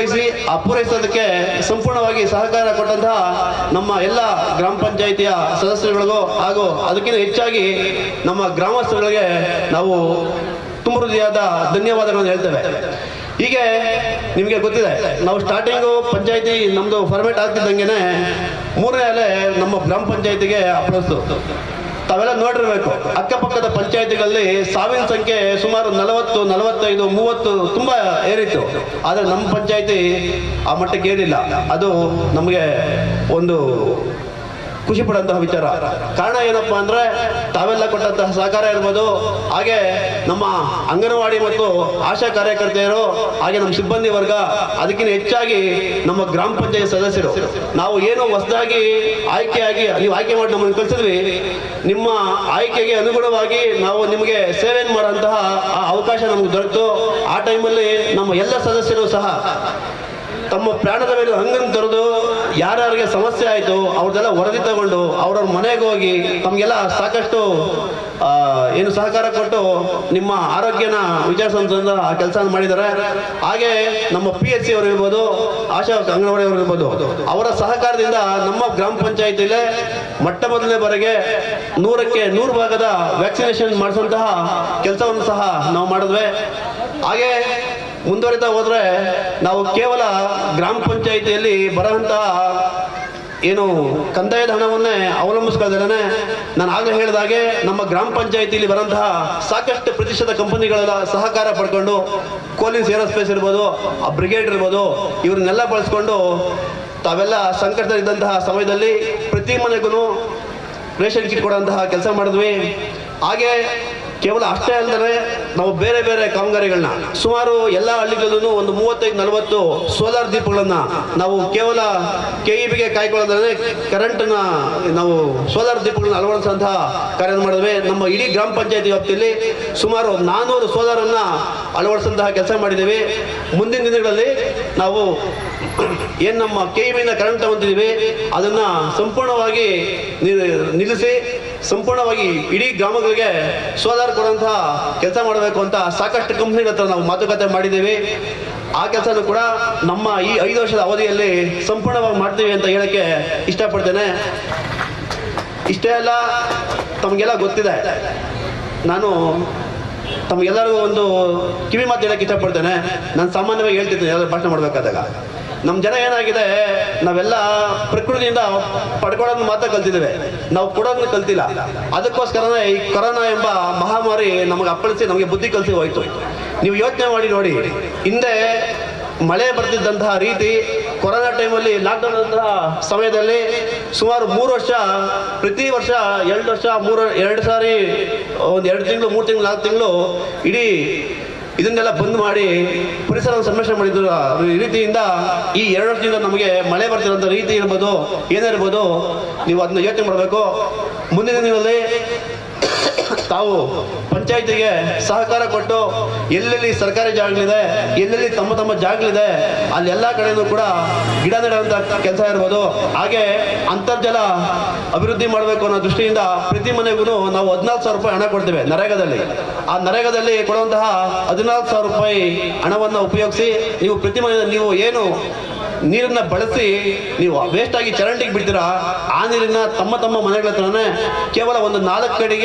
ಪೂರೈಸೋದಕ್ಕೆ ಸಂಪೂರ್ಣವಾಗಿ ಸಹಕಾರ ಕೊಟ್ಟಂತಹ ನಮ್ಮ ಎಲ್ಲ ಗ್ರಾಮ ಪಂಚಾಯಿತಿಯ ಸದಸ್ಯರುಗಳಿಗೂ ಹಾಗೂ ಅದಕ್ಕಿಂತ ಹೆಚ್ಚಾಗಿ ನಮ್ಮ ಗ್ರಾಮಸ್ಥರುಗಳಿಗೆ ನಾವು ತುಂಬ ಹೃದಯದ ಧನ್ಯವಾದಗಳನ್ನು ಹೇಳ್ತೇವೆ. ಹೀಗೆ ನಿಮಗೆ ಗೊತ್ತಿದೆ, ನಾವು ಸ್ಟಾರ್ಟಿಂಗು ಪಂಚಾಯಿತಿ ನಮ್ಮದು ಫಾರ್ಮೇಟ್ ಆಗ್ತಿದ್ದಂಗೆ 3ನೇ ಅಲೆ ನಮ್ಮ ಗ್ರಾಮ ಪಂಚಾಯಿತಿಗೆ ಅಪ್ಪಳಿಸ್ತು. ತಾವೆಲ್ಲ ನೋಡಿರ್ಬೇಕು, ಅಕ್ಕಪಕ್ಕದ ಪಂಚಾಯಿತಿಗಳಲ್ಲಿ ಸಾವಿನ ಸಂಖ್ಯೆ ಸುಮಾರು 40, 45, 30 ತುಂಬ ಏರಿತ್ತು. ಆದರೆ ನಮ್ಮ ಪಂಚಾಯಿತಿ ಆ ಮಟ್ಟಕ್ಕೆ ಏನಿಲ್ಲ. ಅದು ನಮಗೆ ಒಂದು ಖುಷಿ ಪಡುವಂತಹ ವಿಚಾರ. ಕಾರಣ ಏನಪ್ಪ ಅಂದರೆ, ತಾವೆಲ್ಲ ಕೊಟ್ಟಂತಹ ಸಹಕಾರ ಇರ್ಬೋದು, ಹಾಗೆ ನಮ್ಮ ಅಂಗನವಾಡಿ ಮತ್ತು ಆಶಾ ಕಾರ್ಯಕರ್ತೆಯರು, ಹಾಗೆ ನಮ್ಮ ಸಿಬ್ಬಂದಿ ವರ್ಗ, ಅದಕ್ಕಿಂತ ಹೆಚ್ಚಾಗಿ ನಮ್ಮ ಗ್ರಾಮ ಪಂಚಾಯತ್ ಸದಸ್ಯರು. ನಾವು ಏನು ಹೊಸದಾಗಿ ಆಯ್ಕೆಯಾಗಿ ನೀವು ಆಯ್ಕೆ ಮಾಡಿ ನಮ್ಮನ್ನು ಕಳಿಸಿದ್ವಿ, ನಿಮ್ಮ ಆಯ್ಕೆಗೆ ಅನುಗುಣವಾಗಿ ನಾವು ನಿಮಗೆ ಸೇವೆಯನ್ನು ಮಾಡುವಂತಹ ಆ ಅವಕಾಶ ನಮಗೆ ದೊರೆತು, ಆ ಟೈಮಲ್ಲಿ ನಮ್ಮ ಎಲ್ಲ ಸದಸ್ಯರು ಸಹ ತಮ್ಮ ಪ್ರಾಣದ ಮೇಲೆ ಹಂಗನ್ನು ತೊರೆದು ಯಾರ್ಯಾರಿಗೆ ಸಮಸ್ಯೆ ಆಯಿತು ಅವ್ರದ್ದೆಲ್ಲ ವರದಿ ತಗೊಂಡು ಅವ್ರವ್ರ ಮನೆಗೆ ಹೋಗಿ ತಮಗೆಲ್ಲ ಸಾಕಷ್ಟು ಏನು ಸಹಕಾರ ಕೊಟ್ಟು ನಿಮ್ಮ ಆರೋಗ್ಯನ ವಿಚಾರಿಸುವಂಥ ಆ ಕೆಲಸ ಮಾಡಿದ್ದಾರೆ. ಹಾಗೆ ನಮ್ಮ PHC ಅವರು ಇರ್ಬೋದು, ಆಶಾ ಅಂಗನವಾಡಿ ಅವರು ಇರ್ಬೋದು, ಅವರ ಸಹಕಾರದಿಂದ ನಮ್ಮ ಗ್ರಾಮ ಪಂಚಾಯಿತಿಯಲ್ಲೇ ಮೊಟ್ಟ ಮೊದಲನೇ ಬಾರಿಗೆ 100ಕ್ಕೆ 100 ಭಾಗದ ವ್ಯಾಕ್ಸಿನೇಷನ್ ಮಾಡಿಸುವಂತಹ ಕೆಲಸವನ್ನು ಸಹ ನಾವು ಮಾಡಿದ್ವಿ. ಹಾಗೆ ಮುಂದುವರಿತಾ ಹೋದರೆ ನಾವು ಕೇವಲ ಗ್ರಾಮ ಪಂಚಾಯಿತಿಯಲ್ಲಿ ಬರುವಂತಹ ಏನು ಕಂದಾಯದ ಹಣವನ್ನೇ ಅವಲಂಬಿಸ್ಕೊಳ್ದೇನೆ, ನಾನು ಆಗಲೇ ಹೇಳಿದಾಗೆ ನಮ್ಮ ಗ್ರಾಮ ಪಂಚಾಯಿತಿಯಲ್ಲಿ ಬರುವಂತಹ ಸಾಕಷ್ಟು ಪ್ರತಿಷ್ಠಿತ ಕಂಪನಿಗಳ ಸಹಕಾರ ಪಡ್ಕೊಂಡು, ಕೋಲಿನ್ಸ್ ಏರೋಸ್ಪೇಸ್ ಇರ್ಬೋದು, ಆ ಬ್ರಿಗೇಡ್ ಇರ್ಬೋದು, ಇವ್ರನ್ನೆಲ್ಲ ಬಳಸ್ಕೊಂಡು ತಾವೆಲ್ಲ ಸಂಕಟದಲ್ಲಿದ್ದಂತಹ ಸಮಯದಲ್ಲಿ ಪ್ರತಿ ಮನೆಗೂ ರೇಷನ್ ಕಿಟ್ ಕೊಡುವಂತಹ ಕೆಲಸ ಮಾಡಿದ್ವಿ. ಹಾಗೆ ಕೇವಲ ಅಷ್ಟೇ ಅಲ್ಲದೆ ನಾವು ಬೇರೆ ಬೇರೆ ಕಾಮಗಾರಿಗಳನ್ನ ಸುಮಾರು ಎಲ್ಲ ಹಳ್ಳಿಗಳಲ್ಲೂ ಒಂದು 35-40 ಸೋಲಾರ್ ದೀಪಗಳನ್ನ ನಾವು ಕೇವಲ KEBಗೆ ಕಾಯ್ಕೊಳ್ಳೋದ್ರೆ ಕರೆಂಟ್ನ ನಾವು ಸೋಲಾರ್ ದೀಪಗಳನ್ನ ಅಳವಡಿಸುವಂತಹ ಕಾರ್ಯ ಮಾಡಿದ್ವಿ. ನಮ್ಮ ಇಡೀ ಗ್ರಾಮ ಪಂಚಾಯತಿ ವ್ಯಾಪ್ತಿಯಲ್ಲಿ ಸುಮಾರು 400 ಸೋಲಾರನ್ನ ಅಳವಡಿಸುವಂತಹ ಕೆಲಸ ಮಾಡಿದ್ದೀವಿ. ಮುಂದಿನ ದಿನಗಳಲ್ಲಿ ನಾವು ಏನು ನಮ್ಮ KEBನ ಕರೆಂಟ್ ತಗೊಂತಿದ್ದೀವಿ ಅದನ್ನ ಸಂಪೂರ್ಣವಾಗಿ ನಿಲ್ಲಿಸಿ ಸಂಪೂರ್ಣವಾಗಿ ಇಡೀ ಗ್ರಾಮಗಳಿಗೆ ಸೋಲಾರ್ ಕೊಡುವಂತಹ ಕೆಲಸ ಮಾಡಬೇಕು ಅಂತ ಸಾಕಷ್ಟು ಕಂಪ್ನಿಗಳ ಹತ್ರ ನಾವು ಮಾತುಕತೆ ಮಾಡಿದ್ದೀವಿ. ಆ ಕೆಲಸನೂ ಕೂಡ ನಮ್ಮ ಈ 5 ವರ್ಷದ ಅವಧಿಯಲ್ಲಿ ಸಂಪೂರ್ಣವಾಗಿ ಮಾಡ್ತೀವಿ ಅಂತ ಹೇಳಕ್ಕೆ ಇಷ್ಟಪಡ್ತೇನೆ. ಇಷ್ಟೇ ಅಲ್ಲ, ತಮಗೆಲ್ಲ ಗೊತ್ತಿದೆ, ನಾನು ತಮಗೆಲ್ಲರಿಗೂ ಒಂದು ಕಿವಿ ಮಾತು ಹೇಳಕ್ಕೆ ಇಷ್ಟಪಡ್ತೇನೆ. ನಾನು ಸಾಮಾನ್ಯವಾಗಿ ಹೇಳ್ತಿದ್ದೇನೆ ಯಾವ್ದಾದ್ರು ಭಾಷಣ ಮಾಡಬೇಕಾದಾಗ, ನಮ್ಮ ಜನ ಏನಾಗಿದೆ, ನಾವೆಲ್ಲ ಪ್ರಕೃತಿಯಿಂದ ಪಡ್ಕೊಳ್ಳೋದನ್ನ ಮಾತ್ರ ಕಲ್ತಿದ್ದೇವೆ, ನಾವು ಕೊಡೋದನ್ನ ಕಲ್ತಿಲ್ಲ. ಅದಕ್ಕೋಸ್ಕರನೇ ಈ ಕೊರೋನಾ ಎಂಬ ಮಹಾಮಾರಿ ನಮಗೆ ಅಪ್ಪಳಿಸಿ ನಮಗೆ ಬುದ್ಧಿ ಕಲಿಸಿ ಹೋಯ್ತು. ನೀವು ಯೋಚನೆ ಮಾಡಿ ನೋಡಿ, ಹಿಂದೆ ಮಳೆ ಬರ್ತಿದ್ದಂತಹ ರೀತಿ, ಕೊರೋನಾ ಟೈಮಲ್ಲಿ ಲಾಕ್ಡೌನ್ ಅಂತಹ ಸಮಯದಲ್ಲಿ ಸುಮಾರು 3 ವರ್ಷ, ಪ್ರತಿ ವರ್ಷ 2 ವರ್ಷ 2 ಸಾರಿ ಒಂದು 2 ತಿಂಗಳು 3 ತಿಂಗಳು 4 ತಿಂಗಳು ಇಡೀ ಇದನ್ನೆಲ್ಲ ಬಂದ್ ಮಾಡಿ ಪರಿಸರವನ್ನು ಸಂರಕ್ಷಣೆ ಮಾಡಿದ್ರು. ಈ ರೀತಿಯಿಂದ ಈ 2 ವರ್ಷದಿಂದ ನಮಗೆ ಮಳೆ ಬರ್ತಿರೋಂಥ ರೀತಿ ಇರ್ಬೋದು, ಏನೇ ಇರ್ಬೋದು, ನೀವು ಅದನ್ನ ಯೋಚನೆ ಮಾಡಬೇಕು. ಮುಂದಿನ ದಿನದಲ್ಲಿ ತಾವು ಪಂಚಾಯತಿಗೆ ಸಹಕಾರ ಕೊಟ್ಟು ಎಲ್ಲೆಲ್ಲಿ ಸರ್ಕಾರಿ ಜಾಗಗಳಿದೆ, ಎಲ್ಲೆಲ್ಲಿ ತಮ್ಮ ತಮ್ಮ ಜಾಗಗಳಿದೆ, ಅಲ್ಲಿ ಎಲ್ಲ ಕಡೆಯೂ ಕೂಡ ಗಿಡ ನೆಡುವಂಥ ಕೆಲಸ ಇರ್ಬೋದು. ಹಾಗೆ ಅಂತರ್ಜಲ ಅಭಿವೃದ್ಧಿ ಮಾಡಬೇಕು ಅನ್ನೋ ದೃಷ್ಟಿಯಿಂದ ಪ್ರತಿ ಮನೆಗೂ ನಾವು 14,000 ರೂಪಾಯಿ ಹಣ ಕೊಡ್ತೇವೆ ನರೇಗಾದಲ್ಲಿ. ಆ ನರೇಗಾದಲ್ಲಿ ಕೊಡುವಂತಹ 14,000 ರೂಪಾಯಿ ಹಣವನ್ನು ಉಪಯೋಗಿಸಿ ನೀವು ಪ್ರತಿ ಮನೆ ನೀವು ಏನು ನೀರನ್ನ ಬಳಸಿ ನೀವು ವೇಸ್ಟ್ ಆಗಿ ಚರಂಡಿಗೆ ಬಿಡ್ತೀರಾ, ಆ ನೀರನ್ನ ತಮ್ಮ ತಮ್ಮ ಮನೆಗಳ ಹತ್ರನೇ ಕೇವಲ ಒಂದು 4 ಅಡಿ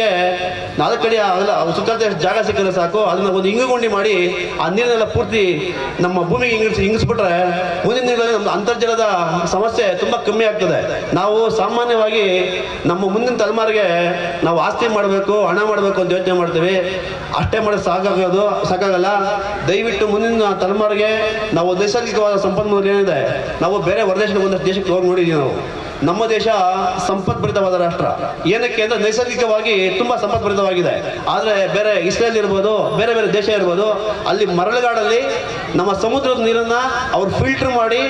ಸುತ್ತಳತೆ ಜಾಗ ಸಿಕ್ಕರೆ ಸಾಕು, ಅದನ್ನ ಒಂದು ಇಂಗುಗುಂಡಿ ಮಾಡಿ ಆ ನೀರನ್ನೆಲ್ಲ ಪೂರ್ತಿ ನಮ್ಮ ಭೂಮಿಗೆ ಇಂಗಿಸ್ಬಿಟ್ರೆ ಮುಂದಿನ ದಿನಗಳಲ್ಲಿ ನಮ್ಮ ಅಂತರ್ಜಲದ ಸಮಸ್ಯೆ ತುಂಬಾ ಕಮ್ಮಿ ಆಗ್ತದೆ. ನಾವು ಸಾಮಾನ್ಯವಾಗಿ ನಮ್ಮ ಮುಂದಿನ ತಲೆಮಾರಿಗೆ ನಾವು ಆಸ್ತಿ ಮಾಡಬೇಕು, ಹಣ ಮಾಡಬೇಕು ಅಂತ ಯೋಚನೆ ಮಾಡ್ತೀವಿ. ಅಷ್ಟೇ ಮಾಡೋದು ಸಾಕಾಗಲ್ಲ. ದಯವಿಟ್ಟು ಮುಂದಿನ ತಲೆಮಾರಿಗೆ ನಾವು ನೈಸರ್ಗಿಕವಾದ ಸಂಪನ್ಮೂಲ ಏನಿದೆ, ನಾವು ಬೇರೆ ಹೊರದೇಶಕ್ಕೆ ಒಂದಷ್ಟು ದೇಶಕ್ಕೆ ಹೋಗಿ ನೋಡಿದ್ದೀವಿ. ನಾವು ನಮ್ಮ ದೇಶ ಸಂಪದ್ಭರಿತವಾದ ರಾಷ್ಟ್ರ. ಏನಕ್ಕೆ ಅಂದ್ರೆ ನೈಸರ್ಗಿಕವಾಗಿ ತುಂಬಾ ಸಂಪದ್ಭರಿತವಾಗಿದೆ. ಆದ್ರೆ ಬೇರೆ ಇಸ್ರೇಲ್ ಇರ್ಬೋದು, ಬೇರೆ ಬೇರೆ ದೇಶ ಇರ್ಬೋದು, ಅಲ್ಲಿ ಮರಳುಗಾಡಲ್ಲಿ ನಮ್ಮ ಸಮುದ್ರದ ನೀರನ್ನ ಅವ್ರು ಫಿಲ್ಟರ್ ಮಾಡಿ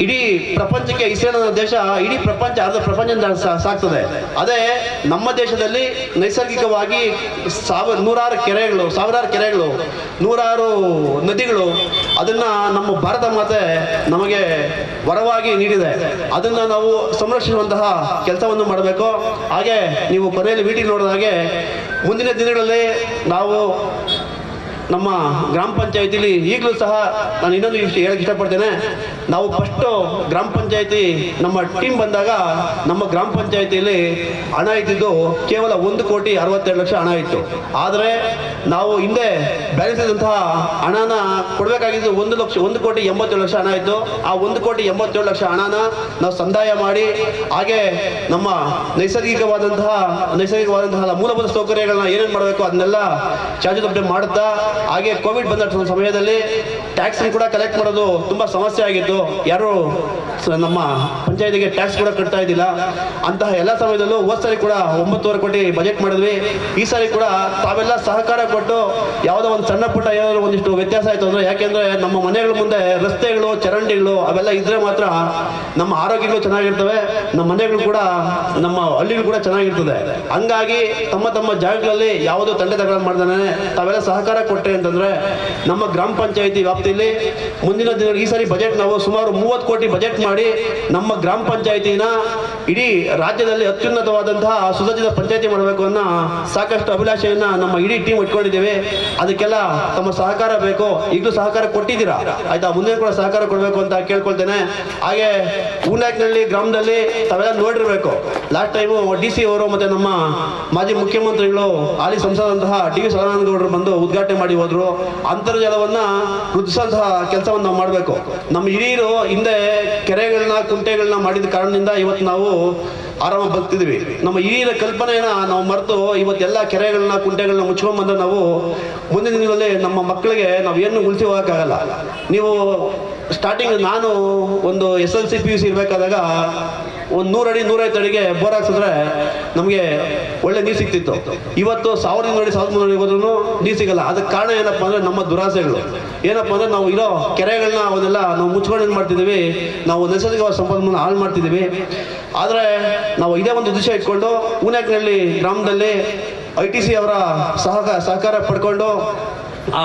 ಇಡೀ ಪ್ರಪಂಚಕ್ಕೆ, ಇಸ್ರೇಲ್ ಅನ್ನೋ ದೇಶ ಇಡೀ ಅರ್ಧ ಪ್ರಪಂಚ ಸಾಕ್ತದೆ. ಅದೇ ನಮ್ಮ ದೇಶದಲ್ಲಿ ನೈಸರ್ಗಿಕವಾಗಿ ಸಾವಿರಾರು ಕೆರೆಗಳು, 100 ನದಿಗಳು, ಅದನ್ನ ನಮ್ಮ ಭಾರತ ಮಾತೆ ನಮಗೆ ವರವಾಗಿ ನೀಡಿದೆ. ಅದನ್ನ ನಾವು ಸಂರಕ್ಷಿಸುವಂತಹ ಕೆಲಸವನ್ನು ಮಾಡಬೇಕು. ಹಾಗೆ ನೀವು ಕೊನೆಯಲ್ಲಿ ವಿಟಿಗೆ ನೋಡಿದ ಹಾಗೆ ಮುಂದಿನ ದಿನಗಳಲ್ಲಿ ನಾವು ನಮ್ಮ ಗ್ರಾಮ ಪಂಚಾಯತಿಲಿ ಈಗಲೂ ಸಹ ನಾನು ಇನ್ನೊಂದು ಹೇಳಕ್ಕೆ ಇಷ್ಟಪಡ್ತೇನೆ. ನಾವು ಫಸ್ಟು ಗ್ರಾಮ ಪಂಚಾಯತಿ ನಮ್ಮ ಟೀಮ್ ಬಂದಾಗ ನಮ್ಮ ಗ್ರಾಮ ಪಂಚಾಯತಿಯಲ್ಲಿ ಹಣ ಇದ್ದಿದ್ದು ಕೇವಲ 1,62,00,000 ಹಣ ಇತ್ತು. ಆದರೆ ನಾವು ಹಿಂದೆ ಬ್ಯಾಲೆನ್ಸ್ ಇದ್ದಂತಹ ಹಣನ ಕೊಡಬೇಕಾಗಿದ್ದು 1,80,00,000 ಹಣ ಇತ್ತು. ಆ 1,87,00,000 ಹಣನ ನಾವು ಸಂದಾಯ ಮಾಡಿ, ಹಾಗೆ ನಮ್ಮ ನೈಸರ್ಗಿಕವಾದಂತಹ ಮೂಲಭೂತ ಸೌಕರ್ಯಗಳನ್ನ ಏನೇನು ಮಾಡಬೇಕು ಅದನ್ನೆಲ್ಲ ಚಾಚು ಮಾಡುತ್ತಾ, ಹಾಗೆ ಕೋವಿಡ್ ಬಂದ ಸಮಯದಲ್ಲಿ ಟ್ಯಾಕ್ಸ್ ಕೂಡ ಕಲೆಕ್ಟ್ ಮಾಡೋದು ತುಂಬಾ ಸಮಸ್ಯೆ ಆಗಿತ್ತು. ಯಾರು ನಮ್ಮ ಪಂಚಾಯತಿಗೆ ಟ್ಯಾಕ್ಸ್ ಕೂಡ ಕಟ್ತಾ ಇದ್ದಿಲ್ಲ. ಅಂತಹ ಎಲ್ಲ ಸಮಯದಲ್ಲೂ ಹೋದ ಸಾರಿ ಕೂಡ 9.5 ಕೋಟಿ ಬಜೆಟ್ ಮಾಡಿದ್ವಿ. ಈ ಸಾರಿ ಕೂಡ ತಾವೆಲ್ಲ ಸಹಕಾರ ಕೊಟ್ಟು ಯಾವುದೋ ಒಂದು ಸಣ್ಣ ಪುಟ್ಟ ಏನಾದ್ರು ಒಂದಿಷ್ಟು ವ್ಯತ್ಯಾಸ ಆಯ್ತು ಅಂದ್ರೆ, ಯಾಕೆಂದ್ರೆ ನಮ್ಮ ಮನೆಗಳ ಮುಂದೆ ರಸ್ತೆಗಳು, ಚರಂಡಿಗಳು ಅವೆಲ್ಲ ಇದ್ರೆ ಮಾತ್ರ ನಮ್ಮ ಆರೋಗ್ಯಗಳು ಚೆನ್ನಾಗಿರ್ತವೆ, ನಮ್ಮ ಮನೆಗಳು ಕೂಡ, ನಮ್ಮ ಹಳ್ಳಿಗಳು ಕೂಡ ಚೆನ್ನಾಗಿರ್ತದೆ. ಹಂಗಾಗಿ ತಮ್ಮ ತಮ್ಮ ಜಾಗಗಳಲ್ಲಿ ಯಾವುದೋ ತಂದೆ ತಗೊಳ್ಳೋದು ಮಾಡ್ದಾನೆ ತಾವೆಲ್ಲ ಸಹಕಾರ ಕೊಟ್ಟೆ ಅಂತಂದ್ರೆ ನಮ್ಮ ಗ್ರಾಮ ಪಂಚಾಯತಿ ವ್ಯಾಪ್ತಿಯಲ್ಲಿ ಮುಂದಿನ ದಿನ ಈ ಸಾರಿ ಬಜೆಟ್ ನಾವು ಸುಮಾರು 30 ಕೋಟಿ ಬಜೆಟ್ ಮಾಡಿ ನಮ್ಮ ಗ್ರಾಮ ಪಂಚಾಯತಿನ ಇಡೀ ರಾಜ್ಯದಲ್ಲಿ ಅತ್ಯುನ್ನತವಾದಂತಹ ಸುಸಜ್ಜಿತ ಪಂಚಾಯತಿ ಮಾಡಬೇಕು ಅನ್ನೋ ಸಾಕಷ್ಟು ಅಭಿಲಾಷೆಯನ್ನ ನಮ್ಮ ಇಡೀ ಟೀಮ್ ಇಟ್ಕೊಂಡಿದ್ದೇವೆ. ಅದಕ್ಕೆಲ್ಲ ತಮ್ಮ ಸಹಕಾರ ಬೇಕು. ಈಗಲೂ ಸಹಕಾರ ಕೊಟ್ಟಿದ್ದೀರಾ, ಆಯ್ತಾ? ಮುಂದೆ ಕೂಡ ಸಹಕಾರ ಕೊಡಬೇಕು ಅಂತ ಕೇಳ್ಕೊಳ್ತೇನೆ. ಹಾಗೆ ಹೂನಾಕ್ನಹಳ್ಳಿ ಗ್ರಾಮದಲ್ಲಿ ತಾವೆಲ್ಲ ನೋಡಿರ್ಬೇಕು, ಲಾಸ್ಟ್ ಟೈಮು DC ಅವರು ಮತ್ತೆ ನಮ್ಮ ಮಾಜಿ ಮುಖ್ಯಮಂತ್ರಿಗಳು, ಹಾಲಿ ಸಂಸದಂತಹ DV ಸದಾನಂದಗೌಡರು ಬಂದು ಉದ್ಘಾಟನೆ ಮಾಡಿ ಹೋದ್ರು. ಅಂತರ್ಜಲವನ್ನ ವೃದ್ಧಿಸುವಂತಹ ಕೆಲಸವನ್ನು ನಾವು ಮಾಡಬೇಕು. ನಮ್ಮ ಹಿರಿಯರು ಹಿಂದೆ ಕೆರೆಗಳನ್ನ, ಕುಂಟೆಗಳನ್ನ ಮಾಡಿದ ಕಾರಣದಿಂದ ಇವತ್ತು ನಾವು ಆರಾಮ ಬದುಕ್ತಿದ್ವಿ. ನಮ್ಮ ಹಿರಿಯರ ಕಲ್ಪನೆಯನ್ನ ನಾವು ಮರೆತು ಇವತ್ತೆಲ್ಲ ಕೆರೆಗಳನ್ನ, ಕುಂಟೆಗಳನ್ನ ಮುಚ್ಕೊಂಡ್ ಬಂದ್ರೆ ನಾವು ಮುಂದಿನ ದಿನಗಳಲ್ಲಿ ನಮ್ಮ ಮಕ್ಕಳಿಗೆ ನಾವು ಏನು ಉಳಿಸಿ ಹೋಗಕ್ಕಾಗಲ್ಲ. ನೀವು ಸ್ಟಾರ್ಟಿಂಗ್ ನಾನು ಒಂದು SLC PUC ಇರಬೇಕಾದಾಗ ಒಂದು 100 ಅಡಿ 150 ಅಡಿಗೆ ಬೋರ್ ಹಾಕ್ಸಿದ್ರೆ ನಮಗೆ ಒಳ್ಳೆ ನೀರು ಸಿಗ್ತಿತ್ತು. ಇವತ್ತು 1200 ಅಡಿ 1300 ಅಡಿ ಹೋದ್ರೂ ನೀರು ಸಿಗಲ್ಲ. ಅದಕ್ಕೆ ಕಾರಣ ಏನಪ್ಪ ಅಂದರೆ ನಮ್ಮ ದುರಾಸೆಗಳು. ಏನಪ್ಪ ಅಂದರೆ ನಾವು ಇರೋ ಕೆರೆಗಳನ್ನ ಅವನ್ನೆಲ್ಲ ನಾವು ಮುಚ್ಕೊಂಡು ಏನು ಮಾಡ್ತಿದ್ದೀವಿ, ನಾವು ನೈಸರ್ಗಿಕ ಸಂಪನ್ಮೂಲ ಹಾಳು ಮಾಡ್ತಿದ್ದೀವಿ. ಆದರೆ ನಾವು ಇದೇ ಒಂದು ಉದ್ದೇಶ ಇಟ್ಕೊಂಡು ಹೂನ್ಯಾಕನಹಳ್ಳಿ ಗ್ರಾಮದಲ್ಲಿ ITC ಅವರ ಸಹಕಾರ ಪಡ್ಕೊಂಡು ಆ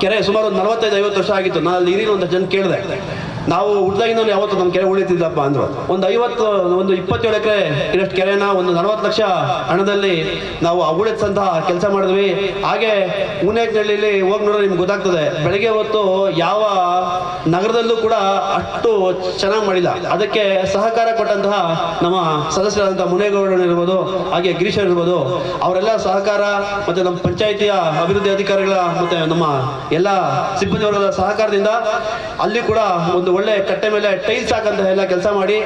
ಕೆರೆ ಸುಮಾರು 45-50 ವರ್ಷ ಆಗಿತ್ತು. ನಾನು ಅಲ್ಲಿ ಹಿರಿಯ ಒಂದು ಜನ ಕೇಳಿದೆ, ನಾವು ಹುಟ್ಟಿದಾಗಿಂದ ಯಾವತ್ತು ನಮ್ಮ ಕೆರೆ ಉಳಿತಿದ್ದಪ್ಪ ಅಂದರು. ಒಂದು 27 ಎಕರೆ ಇರಷ್ಟು ಕೆರೆನ ಒಂದು 40 ಲಕ್ಷ ಹಣದಲ್ಲಿ ನಾವು ಉಳಿಸಂತಹ ಕೆಲಸ ಮಾಡಿದ್ವಿ. ಹಾಗೆ ಹೂನ್ಯಾಕನಹಳ್ಳಿಲಿ ಹೋಗಿ ನೋಡಿದ್ರೆ ನಿಮ್ಗೆ ಗೊತ್ತಾಗ್ತದೆ, ಬೆಳಗ್ಗೆ ಹೊತ್ತು ಯಾವ ನಗರದಲ್ಲೂ ಕೂಡ ಅಷ್ಟು ಚೆನ್ನಾಗಿ ಮಾಡಿಲ್ಲ. ಅದಕ್ಕೆ ಸಹಕಾರ ಕೊಟ್ಟಂತಹ ನಮ್ಮ ಸದಸ್ಯರಾದಂತಹ ಮುನೇಗೌಡರಿರ್ಬೋದು, ಹಾಗೆ ಗಿರೀಶರ್ ಇರ್ಬೋದು, ಅವರೆಲ್ಲ ಸಹಕಾರ ಮತ್ತು ನಮ್ಮ ಪಂಚಾಯಿತಿಯ ಅಭಿವೃದ್ಧಿ ಅಧಿಕಾರಿಗಳ ಮತ್ತು ನಮ್ಮ ಎಲ್ಲ ಸಿಬ್ಬಂದಿ ವರ್ಗದ ಸಹಕಾರದಿಂದ ಅಲ್ಲಿ ಕೂಡ ಒಂದು ಒಳ್ಳೆ ಕಟ್ಟೆ ಮೇಲೆ ಟೈಲ್ಸ್ ಹಾಕಂತ ಎಲ್ಲ ಕೆಲಸ ಮಾಡಿ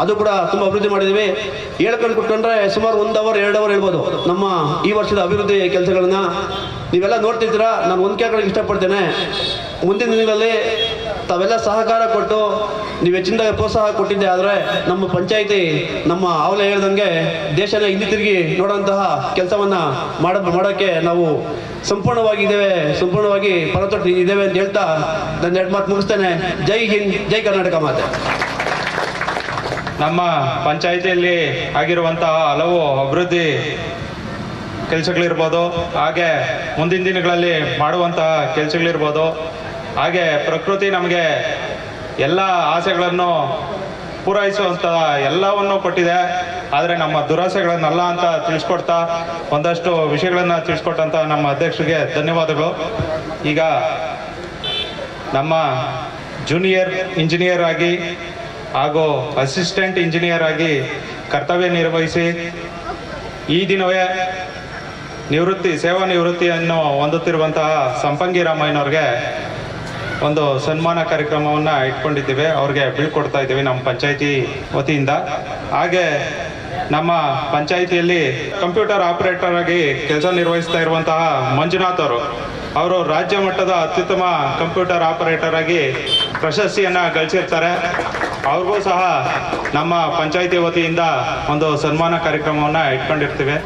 ಅದು ಕೂಡ ತುಂಬಾ ಅಭಿವೃದ್ಧಿ ಮಾಡಿದ್ವಿ. ಹೇಳ್ಕೊಂಡು ಕೊಟ್ಕೊಂಡ್ರೆ ಸುಮಾರು 1 ಅವರ್ 2 ಅವರ್ ಹೇಳ್ಬೋದು ನಮ್ಮ ಈ ವರ್ಷದ ಅಭಿವೃದ್ಧಿ ಕೆಲಸಗಳನ್ನ ನೀವೆಲ್ಲ ನೋಡ್ತಿದ್ದೀರಾ. ನಾನು ಒಂದು ಕೇಳಕ್ಕೆ ಇಷ್ಟಪಡ್ತೇನೆ, ಮುಂದಿನ ದಿನಗಳಲ್ಲಿ ತಾವೆಲ್ಲ ಸಹಕಾರ ಕೊಟ್ಟು ನೀವು ಹೆಚ್ಚಿನ ಪ್ರೋತ್ಸಾಹ ಕೊಟ್ಟಿದ್ದೆ ಆದರೆ ನಮ್ಮ ಪಂಚಾಯಿತಿ ನಮ್ಮ ಅವಲೇ ಹೇಳ್ದಂಗೆ ದೇಶನ ಹಿಂದೆ ತಿರುಗಿ ನೋಡುವಂತಹ ಕೆಲಸವನ್ನ ಮಾಡೋಕ್ಕೆ ನಾವು ಸಂಪೂರ್ಣವಾಗಿ ಪರತೊಟ್ಟು ಇದ್ದೇವೆ ಅಂತ ಹೇಳ್ತಾ ನನ್ನ 2 ಮಾತು ಮುಗಿಸ್ತೇನೆ. ಜೈ ಹಿಂದ್, ಜೈ ಕರ್ನಾಟಕ ಮಾತೆ. ನಮ್ಮ ಪಂಚಾಯಿತಿಯಲ್ಲಿ ಆಗಿರುವಂತಹ ಹಲವು ಅಭಿವೃದ್ಧಿ ಕೆಲಸಗಳಿರ್ಬೋದು, ಹಾಗೆ ಮುಂದಿನ ದಿನಗಳಲ್ಲಿ ಮಾಡುವಂತಹ ಕೆಲಸಗಳಿರ್ಬೋದು, ಹಾಗೆ ಪ್ರಕೃತಿ ನಮಗೆ ಎಲ್ಲ ಆಸೆಗಳನ್ನು ಪೂರೈಸುವಂತಹ ಎಲ್ಲವನ್ನು ಕೊಟ್ಟಿದೆ. ಆದರೆ ನಮ್ಮ ದುರಾಸೆಗಳನ್ನಲ್ಲ ಅಂತ ತಿಳಿಸ್ಕೊಡ್ತಾ ಒಂದಷ್ಟು ವಿಷಯಗಳನ್ನು ತಿಳಿಸ್ಕೊಟ್ಟಂತ ನಮ್ಮ ಅಧ್ಯಕ್ಷರಿಗೆ ಧನ್ಯವಾದಗಳು. ಈಗ ನಮ್ಮ ಜೂನಿಯರ್ ಇಂಜಿನಿಯರ್ ಆಗಿ ಹಾಗೂ ಅಸಿಸ್ಟೆಂಟ್ ಇಂಜಿನಿಯರ್ ಆಗಿ ಕರ್ತವ್ಯ ನಿರ್ವಹಿಸಿ ಈ ದಿನವೇ ಸೇವಾ ನಿವೃತ್ತಿಯನ್ನು ಹೊಂದುತ್ತಿರುವಂತಹ ಸಂಪಂಗಿ ರಾಮಯ್ಯನವ್ರಿಗೆ ಒಂದು ಸನ್ಮಾನ ಕಾರ್ಯಕ್ರಮವನ್ನು ಇಟ್ಕೊಂಡಿದ್ದೀವಿ. ಅವ್ರಿಗೆ ಬೀಳ್ಕೊಡ್ತಾ ಇದ್ದೀವಿ ನಮ್ಮ ಪಂಚಾಯಿತಿ ವತಿಯಿಂದ. ಹಾಗೆ ನಮ್ಮ ಪಂಚಾಯಿತಿಯಲ್ಲಿ ಕಂಪ್ಯೂಟರ್ ಆಪರೇಟರ್ ಆಗಿ ಕೆಲಸ ನಿರ್ವಹಿಸ್ತಾ ಇರುವಂತಹ ಮಂಜುನಾಥ್ ಅವರು ರಾಜ್ಯ ಮಟ್ಟದ ಅತ್ಯುತ್ತಮ ಕಂಪ್ಯೂಟರ್ ಆಪರೇಟರ್ ಆಗಿ ಪ್ರಶಸ್ತಿಯನ್ನು ಗಳಿಸಿರ್ತಾರೆ. ಅವ್ರಿಗೂ ಸಹ ನಮ್ಮ ಪಂಚಾಯಿತಿ ವತಿಯಿಂದ ಒಂದು ಸನ್ಮಾನ ಕಾರ್ಯಕ್ರಮವನ್ನು ಇಟ್ಕೊಂಡಿರ್ತೀವಿ.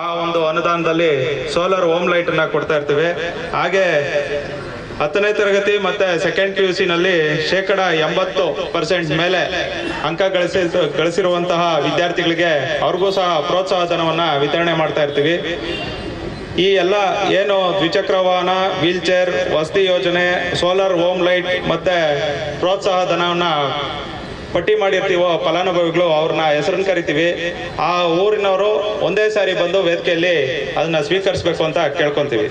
ಆ ಒಂದು ಅನುದಾನದಲ್ಲಿ ಸೋಲಾರ್ ಹೋಮ್ ಲೈಟ್ ಅನ್ನ ಕೊಡ್ತಾ ಇರ್ತೀವಿ. ಹಾಗೆ 10ನೇ ತರಗತಿ ಮತ್ತೆ ಸೆಕೆಂಡ್ PUC ನಲ್ಲಿ 80% ಮೇಲೆ ಅಂಕ ಗಳಿಸಿರುವಂತಹ ವಿದ್ಯಾರ್ಥಿಗಳಿಗೆ ಅವ್ರಿಗೂ ಸಹ ಪ್ರೋತ್ಸಾಹ ಧನವನ್ನ ವಿತರಣೆ ಮಾಡ್ತಾ ಇರ್ತೀವಿ. ಈ ಎಲ್ಲ ಏನು ದ್ವಿಚಕ್ರ ವಾಹನ, ವೀಲ್ ಚೇರ್, ವಸತಿ ಯೋಜನೆ, ಸೋಲಾರ್ ಹೋಮ್ ಲೈಟ್ ಮತ್ತೆ ಪ್ರೋತ್ಸಾಹ ಧನವನ್ನ ಪಟ್ಟಿ ಮಾಡಿರ್ತೀವೋ ಫಲಾನುಭವಿಗಳು, ಅವ್ರನ್ನ ಹೆಸರನ್ನು ಕರಿತೀವಿ. ಆ ಊರಿನವರು ಒಂದೇ ಸಾರಿ ಬಂದು ವೇದಿಕೆಯಲ್ಲಿ ಅದನ್ನ ಸ್ವೀಕರಿಸಬೇಕು ಅಂತ ಕೇಳ್ಕೊಂತೀವಿ.